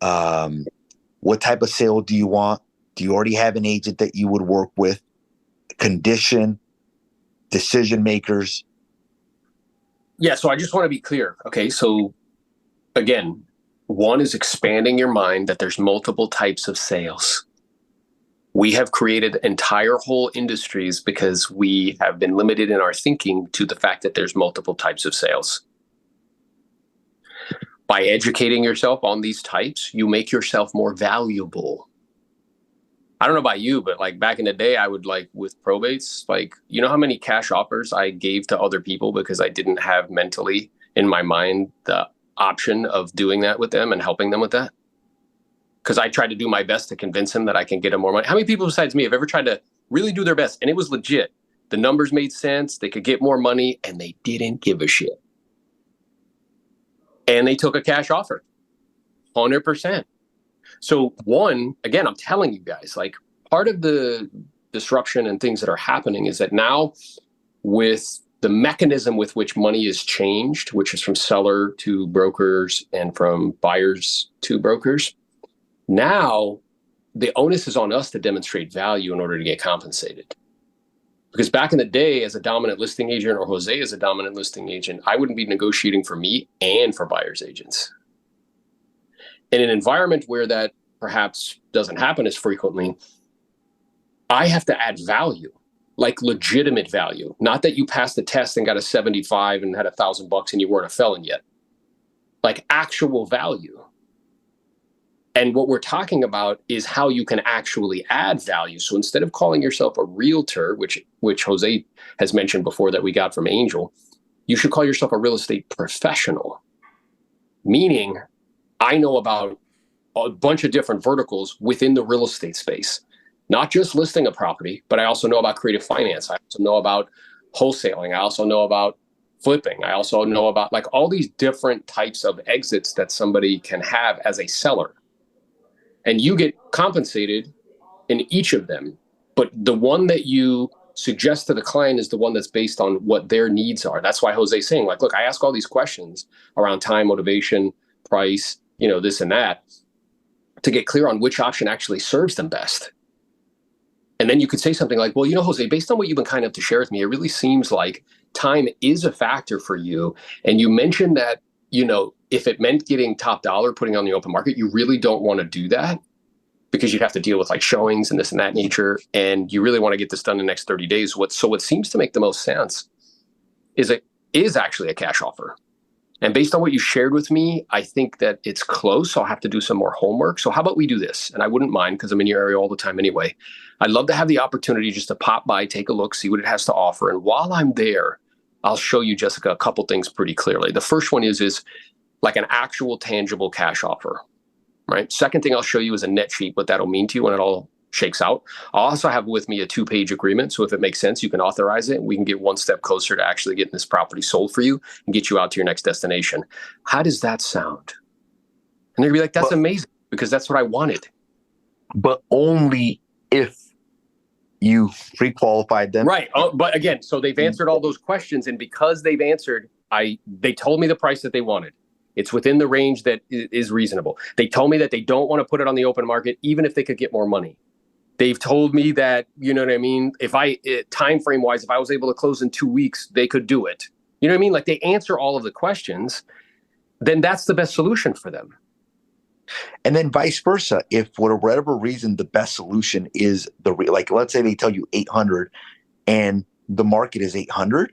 S3: What type of sale do you want? Do you already have an agent that you would work with? Condition, decision makers.
S7: Yeah, so I just want to be clear. Okay, so again, one is expanding your mind that there's multiple types of sales. We have created entire whole industries because we have been limited in our thinking to the fact that there's multiple types of sales. By educating yourself on these types, you make yourself more valuable. I don't know about you, but like back in the day, I would like with probates, like, you know how many cash offers I gave to other people because I didn't have mentally in my mind the option of doing that with them and helping them with that? Because I tried to do my best to convince him that I can get him more money. How many people besides me have ever tried to really do their best? And it was legit. The numbers made sense. They could get more money and they didn't give a shit. And they took a cash offer, 100%. So one, again, I'm telling you guys, like part of the disruption and things that are happening is that now with the mechanism with which money is changed, which is from seller to brokers and from buyers to brokers, now the onus is on us to demonstrate value in order to get compensated. Because back in the day, as a dominant listing agent or Jose as a dominant listing agent, I wouldn't be negotiating for me and for buyer's agents. In an environment where that perhaps doesn't happen as frequently, I have to add value, like legitimate value. Not that you passed the test and got a 75 and had $1,000 and you weren't a felon yet. Like actual value. And what we're talking about is how you can actually add value. So instead of calling yourself a realtor, which Jose has mentioned before that we got from Angel, you should call yourself a real estate professional. Meaning, I know about a bunch of different verticals within the real estate space, not just listing a property, but I also know about creative finance. I also know about wholesaling. I also know about flipping. I also know about like all these different types of exits that somebody can have as a seller. And you get compensated in each of them. But the one that you suggest to the client is the one that's based on what their needs are. That's why Jose's saying, like, look, I ask all these questions around time, motivation, price, you know, this and that, to get clear on which option actually serves them best. And then you could say something like, well, you know, Jose, based on what you've been kind enough to share with me, it really seems like time is a factor for you. And you mentioned that, you know, if it meant getting top dollar, putting on the open market, you really don't want to do that because you'd have to deal with like showings and this and that nature. And you really want to get this done in the next 30 days. So what seems to make the most sense is it is actually a cash offer. And based on what you shared with me, I think that it's close. I'll have to do some more homework. So how about we do this? And I wouldn't mind because I'm in your area all the time anyway. I'd love to have the opportunity just to pop by, take a look, see what it has to offer. And while I'm there, I'll show you, Jessica, a couple things pretty clearly. The first one is like an actual tangible cash offer, right? Second thing I'll show you is a net sheet, what that'll mean to you when it all shakes out. I'll also have with me a 2-page agreement. So if it makes sense, you can authorize it. And we can get one step closer to actually getting this property sold for you and get you out to your next destination. How does that sound? And they're gonna be like, that's amazing because that's what I wanted.
S3: But only if you pre-qualified them.
S7: Right. Oh, but again, so they've answered all those questions. And because they've answered, they told me the price that they wanted. It's within the range that is reasonable. They told me that they don't want to put it on the open market, even if they could get more money. They've told me that, you know what I mean? If time frame wise, if I was able to close in 2 weeks, they could do it. You know what I mean? Like they answer all of the questions, then that's the best solution for them.
S3: And then vice versa. If for whatever reason, the best solution is like, let's say they tell you 800 and the market is 800,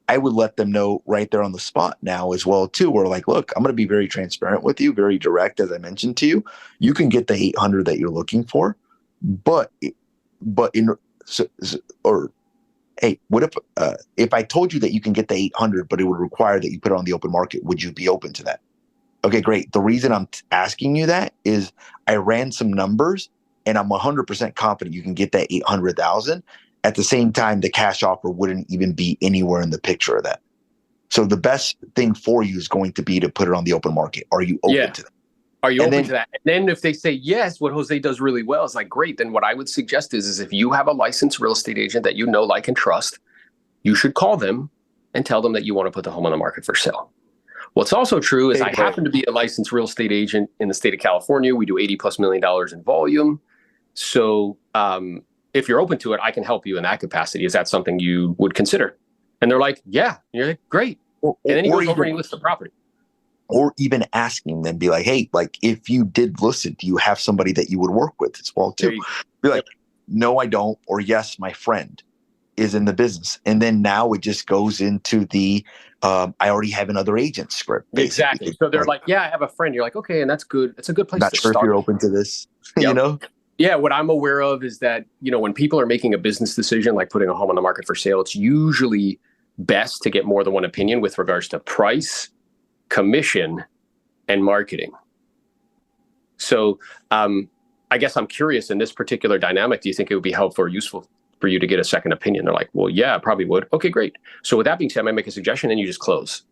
S3: I would let them know right there on the spot now as well too. We're like, look, I'm going to be very transparent with you, very direct, as I mentioned to you. You can get the 800 that you're looking for, but hey, what if I told you that you can get the 800, but it would require that you put it on the open market? Would you be open to that? Okay, great. The reason I'm asking you that is I ran some numbers and I'm 100% confident you can get that 800,000. At the same time, the cash offer wouldn't even be anywhere in the picture of that. So the best thing for you is going to be to put it on the open market. Are you open to that?
S7: Are you open to that? And then if they say yes, what Jose does really well is like, great. Then what I would suggest is if you have a licensed real estate agent that you know, like, and trust, you should call them and tell them that you want to put the home on the market for sale. What's also true is I happen to be a licensed real estate agent in the state of California. We do $80+ million in volume. So if you're open to it, I can help you in that capacity. Is that something you would consider? And they're like, yeah. And you're like, great. And then he goes over and he lists the property.
S3: Or even asking them, be like, hey, like if you did list it, do you have somebody that you would work with as well too? Be like, no, I don't. Or yes, my friend is in the business. And then now it just goes into the I already have another agent script. Basically.
S7: Exactly. So they're like, yeah, I have a friend. You're like, okay, and that's good. It's a good place
S3: not
S7: to
S3: sure
S7: start.
S3: If you're open to this, you know?
S7: Yeah, what I'm aware of is that, when people are making a business decision, like putting a home on the market for sale, it's usually best to get more than one opinion with regards to price, commission, and marketing. So I guess I'm curious, in this particular dynamic, do you think it would be helpful or useful for you to get a second opinion? They're like, well, yeah, I probably would. Okay, great. So with that being said, I might make a suggestion and you just close.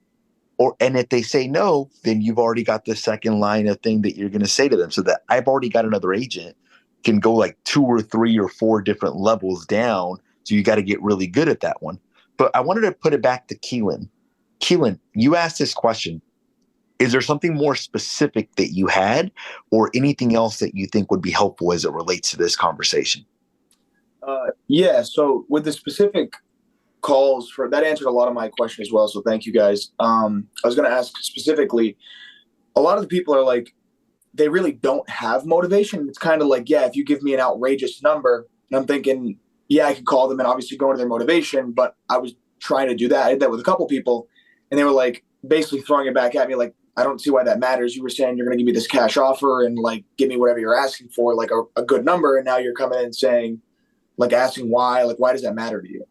S3: And if they say no, then you've already got the second line of thing that you're going to say to them. So that I've already got another agent can go like 2 or 3 or 4 different levels down. So you got to get really good at that one. But I wanted to put it back to Keelan. Keelan, you asked this question. Is there something more specific that you had or anything else that you think would be helpful as it relates to this conversation?
S6: Yeah. So with the specific calls for that answered a lot of my question as well. So thank you guys. I was going to ask specifically, a lot of the people are like, they really don't have motivation. It's kind of like, yeah, if you give me an outrageous number, and I'm thinking, yeah, I could call them and obviously go into their motivation, but I was trying to do that. I did that with a couple people and they were like basically throwing it back at me. Like, I don't see why that matters. You were saying you're going to give me this cash offer and like, give me whatever you're asking for, like a good number. And now you're coming in and saying, like, asking why, like, why does that matter to you?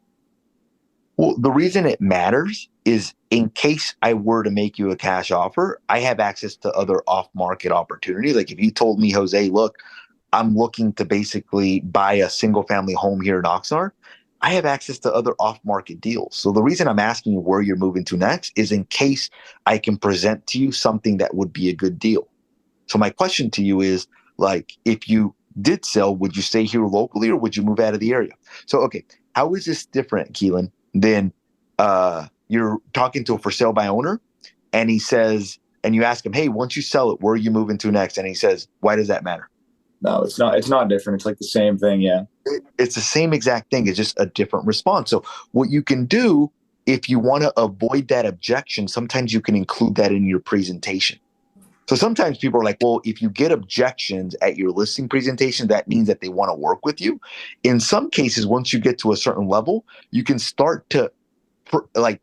S3: Well, the reason it matters is in case I were to make you a cash offer, I have access to other off-market opportunities. Like if you told me, Jose, look, I'm looking to basically buy a single family home here in Oxnard, I have access to other off-market deals. So the reason I'm asking you where you're moving to next is in case I can present to you something that would be a good deal. So my question to you is, like, if you did sell, would you stay here locally or would you move out of the area? So, okay, how is this different, Keelan, than you're talking to a for sale by owner and he says, and you ask him, hey, once you sell it, where are you moving to next? And he says, why does that matter?
S6: No, it's not. It's not different. It's like the same thing. Yeah.
S3: It's the same exact thing. It's just a different response. So what you can do if you want to avoid that objection, sometimes you can include that in your presentation. So sometimes people are like, well, if you get objections at your listing presentation, that means that they want to work with you. In some cases, once you get to a certain level, you can start to like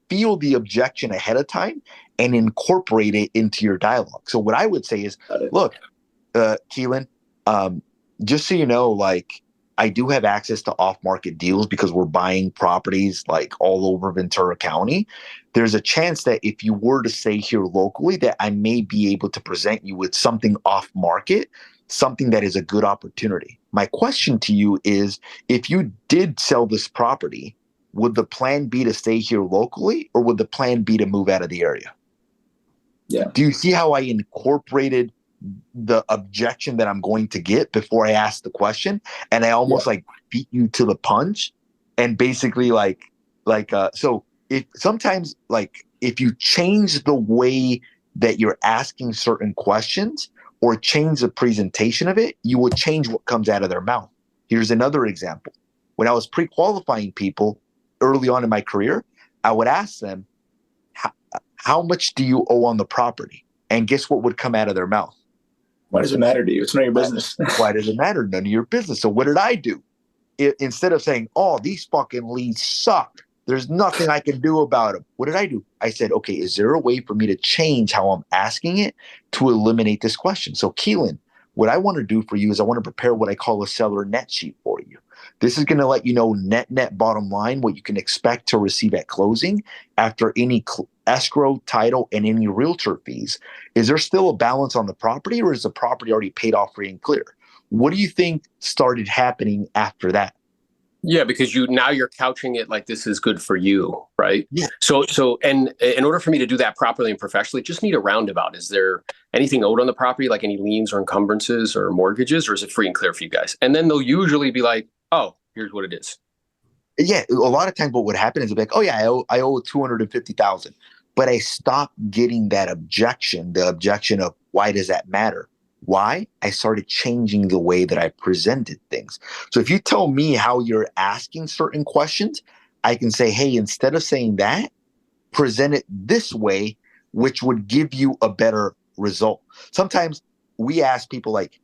S3: feel the objection ahead of time and incorporate it into your dialogue. So what I would say is, look, Keelan, just so you know, like I do have access to off-market deals because we're buying properties like all over Ventura County. There's a chance that if you were to stay here locally, that I may be able to present you with something off-market, something that is a good opportunity. My question to you is, if you did sell this property, would the plan be to stay here locally or would the plan be to move out of the area?
S6: Yeah.
S3: Do you see how I incorporated the objection that I'm going to get before I ask the question? And I almost like beat you to the punch and basically so if sometimes like if you change the way that you're asking certain questions or change the presentation of it, you will change what comes out of their mouth. Here's another example. When I was pre-qualifying people early on in my career, I would ask them, how much do you owe on the property? And guess what would come out of their mouth?
S6: Why does it matter to you? It's none of your business.
S3: Why does it matter? None of your business. So what did I do? Instead of saying, oh, these fucking leads suck, there's nothing I can do about them. What did I do? I said, okay, is there a way for me to change how I'm asking it to eliminate this question? So Keelan, what I want to do for you is I want to prepare what I call a seller net sheet for you. This is going to let you know net bottom line, what you can expect to receive at closing after any escrow, title, and any realtor fees. Is there still a balance on the property or is the property already paid off free and clear? What do you think started happening after that?
S7: Yeah, because you're couching it like this is good for you, right?
S3: Yeah.
S7: So and in order for me to do that properly and professionally, just need a roundabout. Is there anything owed on the property, like any liens or encumbrances or mortgages, or is it free and clear for you guys? And then they'll usually be like, oh, here's what it is.
S3: Yeah, a lot of times what would happen is they'll be like, oh yeah, I owe $250,000. But I stopped getting that objection, the objection of why does that matter? Why? I started changing the way that I presented things. So if you tell me how you're asking certain questions, I can say, hey, instead of saying that, present it this way, which would give you a better result. Sometimes we ask people like,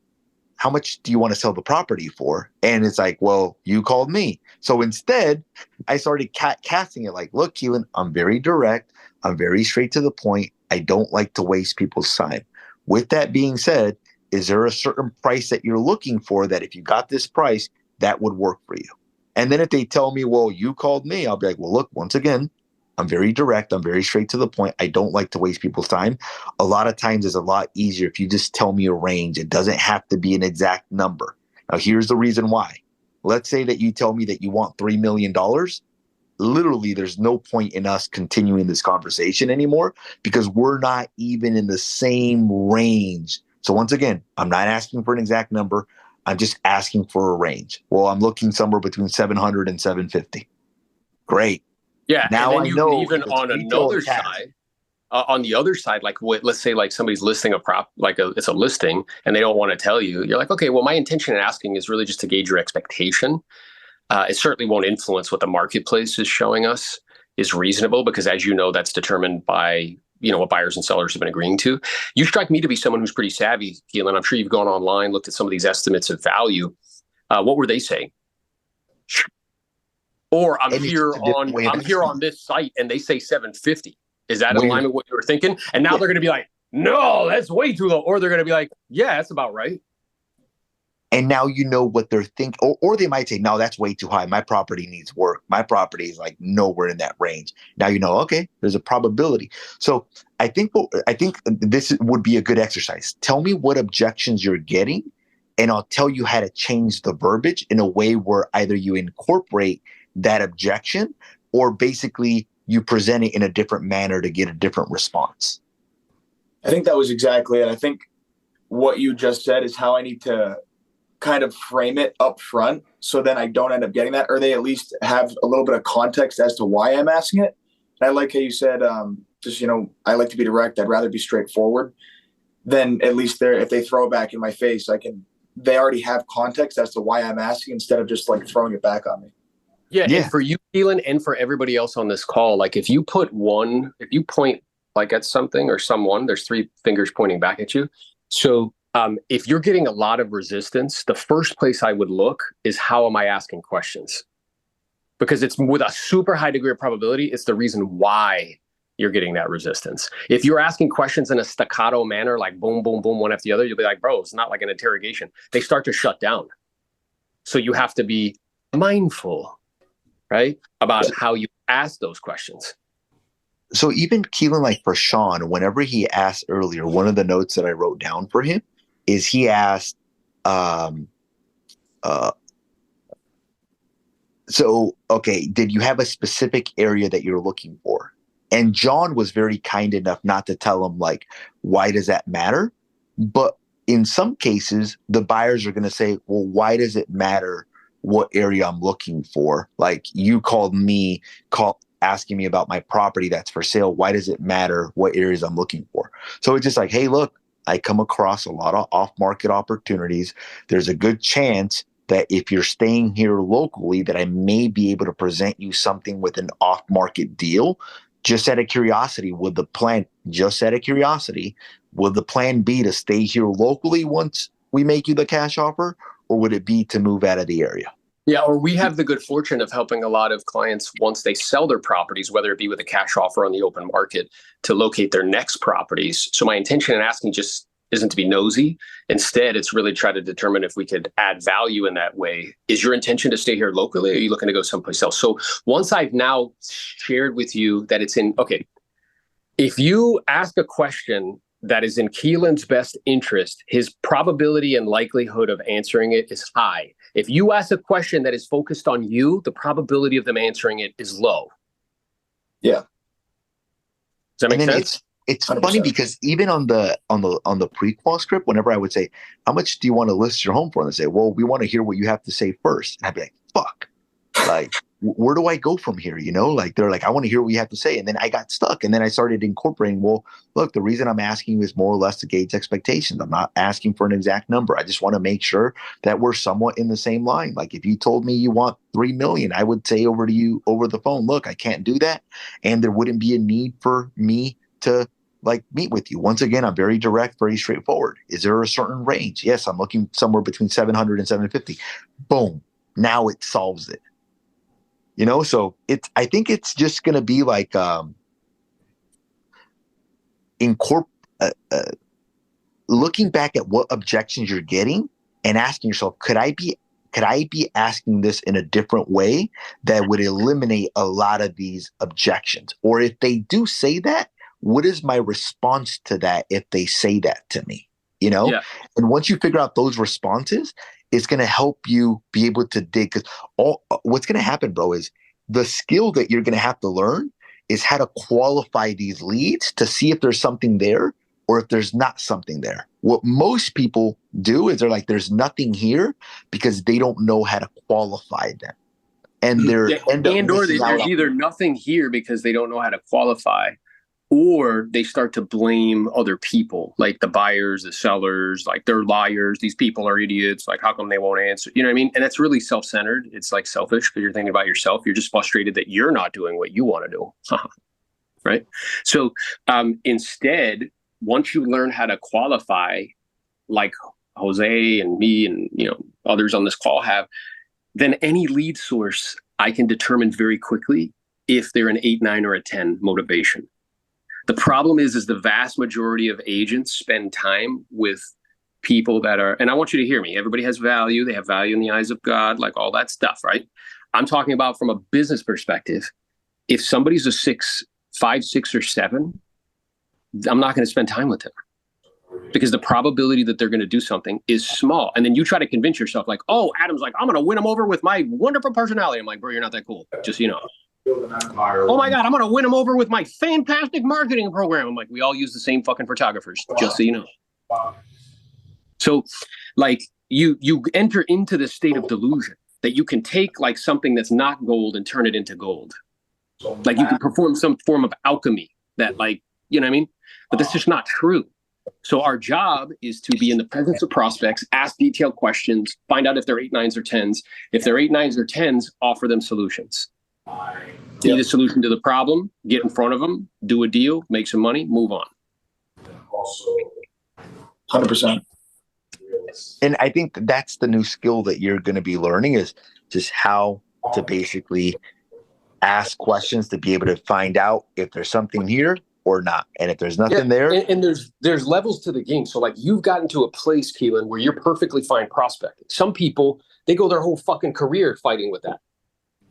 S3: how much do you want to sell the property for? And it's like, well, you called me. So instead, I started casting it like, look, Keelan, I'm very direct. I'm very straight to the point. I don't like to waste people's time. With that being said, is there a certain price that you're looking for that if you got this price, that would work for you? And then if they tell me, well, you called me, I'll be like, well, look, once again, I'm very direct. I'm very straight to the point. I don't like to waste people's time. A lot of times it's a lot easier if you just tell me a range. It doesn't have to be an exact number. Now, here's the reason why. Let's say that you tell me that you want $3 million. Literally, there's no point in us continuing this conversation anymore because we're not even in the same range. So once again, I'm not asking for an exact number. I'm just asking for a range. Well, I'm looking somewhere between 700 and 750. Great.
S7: Yeah.
S3: Now
S7: and then
S3: I
S7: you
S3: know
S7: can even
S3: if it's
S7: on
S3: retail
S7: another
S3: attached.
S7: side, on the other side, like let's say like somebody's listing a prop, it's a listing and they don't want to tell you. You're like, okay, well, my intention in asking is really just to gauge your expectation. It certainly won't influence what the marketplace is showing us is reasonable because, as you know, that's determined by what buyers and sellers have been agreeing to. You strike me to be someone who's pretty savvy, Keelan. I'm sure you've gone online, looked at some of these estimates of value. What were they saying? Or I'm here on this site and they say 750. Is that in line with what you were thinking? And now they're going to be like, no, that's way too low. Or they're going to be like, yeah, that's about right.
S3: And now you know what they're thinking, or they might say, no, that's way too high. My property needs work. My property is like nowhere in that range. Now you know, okay, there's a probability. So I think this would be a good exercise. Tell me what objections you're getting, and I'll tell you how to change the verbiage in a way where either you incorporate that objection or basically you present it in a different manner to get a different response.
S6: I think that was exactly it. I think what you just said is how I need to kind of frame it up front so then I don't end up getting that, or they at least have a little bit of context as to why I'm asking it. And I like how you said, I like to be direct. I'd rather be straightforward. Then at least if they throw it back in my face, they already have context as to why I'm asking instead of just like throwing it back on me.
S7: Yeah. And for you, Keelan, and for everybody else on this call, like if you point like at something or someone, there's three fingers pointing back at you. So if you're getting a lot of resistance, the first place I would look is how am I asking questions? Because it's with a super high degree of probability, it's the reason why you're getting that resistance. If you're asking questions in a staccato manner, like boom, boom, boom, one after the other, you'll be like, bro, it's not like an interrogation. They start to shut down. So you have to be mindful, right, about how you ask those questions.
S3: So even Keelan, like for Sean, whenever he asked earlier, one of the notes that I wrote down for him is he asked, did you have a specific area that you're looking for? And John was very kind enough not to tell him, like, why does that matter? But in some cases, the buyers are going to say, well, why does it matter what area I'm looking for? Like you called me, asking me about my property that's for sale. Why does it matter what areas I'm looking for? So it's just like, hey, look, I come across a lot of off-market opportunities. There's a good chance that if you're staying here locally, that I may be able to present you something with an off-market deal. Just out of curiosity, would the plan be to stay here locally once we make you the cash offer, or would it be to move out of the area?
S7: Yeah, or we have the good fortune of helping a lot of clients once they sell their properties, whether it be with a cash offer on the open market, to locate their next properties. So my intention in asking just isn't to be nosy. Instead, it's really try to determine if we could add value in that way. Is your intention to stay here locally, or are you looking to go someplace else? So once I've now shared with you that if you ask a question that is in Keelan's best interest, his probability and likelihood of answering it is high. If you ask a question that is focused on you, the probability of them answering it is low.
S6: Yeah.
S7: Does that make sense?
S3: It's 100%. Funny because even on the pre-qual script, whenever I would say, how much do you want to list your home for? And they say, well, we want to hear what you have to say first. And I'd be like, fuck, like, where do I go from here? Like they're like, I want to hear what you have to say. And then I got stuck. And then I started incorporating, well, look, the reason I'm asking you is more or less to gauge expectations. I'm not asking for an exact number. I just want to make sure that we're somewhat in the same line. Like if you told me you want 3 million, I would say over to you over the phone, look, I can't do that. And there wouldn't be a need for me to like meet with you. Once again, I'm very direct, very straightforward. Is there a certain range? Yes, I'm looking somewhere between 700 and 750. Boom. Now it solves it. So I think it's just going to be like, looking back at what objections you're getting and asking yourself, could I be asking this in a different way that would eliminate a lot of these objections? Or if they do say that, what is my response to that if they say that to me? You know?
S7: Yeah.
S3: And once you figure out those responses, it's going to help you be able to dig. Because what's going to happen, bro, is the skill that you're going to have to learn is how to qualify these leads to see if there's something there or if there's not something there. What most people do is they're like, there's nothing here because they don't know how to qualify them. And they're
S7: there's either nothing here because they don't know how to qualify, or they start to blame other people, like the buyers, the sellers, like they're liars. These people are idiots. Like, how come they won't answer? You know what I mean? And that's really self-centered. It's like selfish because you're thinking about yourself. You're just frustrated that you're not doing what you want to do. Right? So instead, once you learn how to qualify, like Jose and me and others on this call have, then any lead source I can determine very quickly if they're an 8, 9, or a 10 motivation. The problem is the vast majority of agents spend time with people that are, and I want you to hear me, everybody has value. They have value in the eyes of God, like all that stuff, right? I'm talking about from a business perspective. If somebody's a 6, 5, 6, or 7, I'm not going to spend time with them because the probability that they're going to do something is small. And then you try to convince yourself like, oh, Adam's like, I'm going to win them over with my wonderful personality. I'm like, bro, you're not that cool. Just so you know. Oh my God, I'm going to win them over with my fantastic marketing program. I'm like, we all use the same fucking photographers, just so you know. So like you enter into the state of delusion that you can take like something that's not gold and turn it into gold. Like you can perform some form of alchemy that like, you know what I mean? But that's just not true. So our job is to be in the presence of prospects, ask detailed questions, find out if they're 8, 9s, or 10s. If they're 8, 9s, or 10s, offer them solutions. Need a solution to the problem, get in front of them, do a deal, make some money, move on.
S6: 100%.
S3: And I think that's the new skill that you're going to be learning is just how to basically ask questions to be able to find out if there's something here or not. And if there's nothing there.
S7: And there's levels to the game. So like you've gotten to a place, Keelan, where you're perfectly fine prospecting. Some people, they go their whole fucking career fighting with that.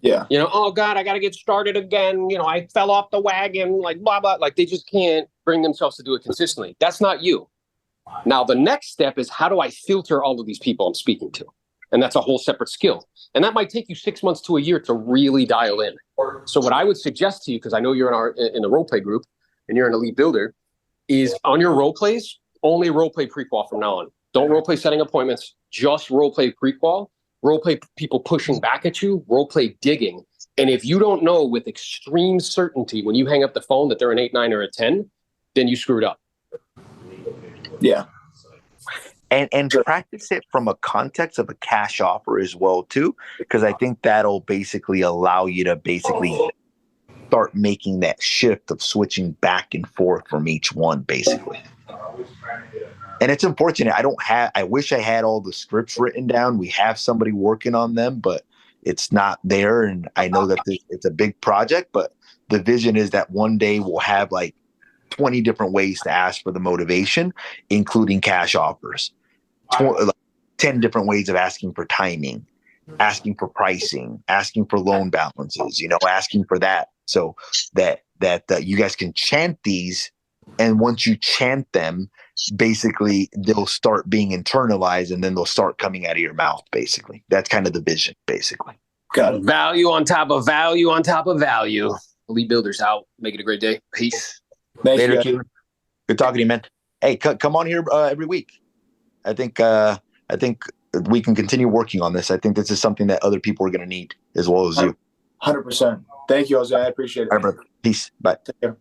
S6: Yeah.
S7: Oh God, I got to get started again. I fell off the wagon, like blah, blah. Like they just can't bring themselves to do it consistently. That's not you. Now, the next step is how do I filter all of these people I'm speaking to? And that's a whole separate skill. And that might take you 6 months to a year to really dial in. So what I would suggest to you, because I know you're in the role play group and you're an elite builder, is on your role plays, only role play pre-qual from now on. Don't role play setting appointments, just role play pre-qual. Role play people pushing back at you, role play digging. And if you don't know with extreme certainty when you hang up the phone that they're an 8, 9, or a 10, then you screwed up.
S6: Yeah.
S3: And practice it from a context of a cash offer as well, too, because I think that'll basically allow you to basically start making that shift of switching back and forth from each one, basically. And it's unfortunate. I wish I had all the scripts written down. We have somebody working on them, but it's not there. And I know that it's a big project, but the vision is that one day we'll have like 20 different ways to ask for the motivation, including cash offers, 10 different ways of asking for timing, asking for pricing, asking for loan balances, asking for that. So that you guys can chant these. And once you chant them, basically they'll start being internalized and then they'll start coming out of your mouth. Basically, that's kind of the vision. Basically,
S6: got it.
S7: Value on top of value on top of value. Elite Builders out. Make it a great day. Peace.
S6: Thanks,
S3: later,
S6: guys.
S3: Keelan. Good talking to you, man. Hey, come on here every week. I think we can continue working on this. I think this is something that other people are going to need as well as you.
S6: 100%. Thank you, Jose. I appreciate it.
S3: All right, brother. Peace. Bye.
S6: Take care.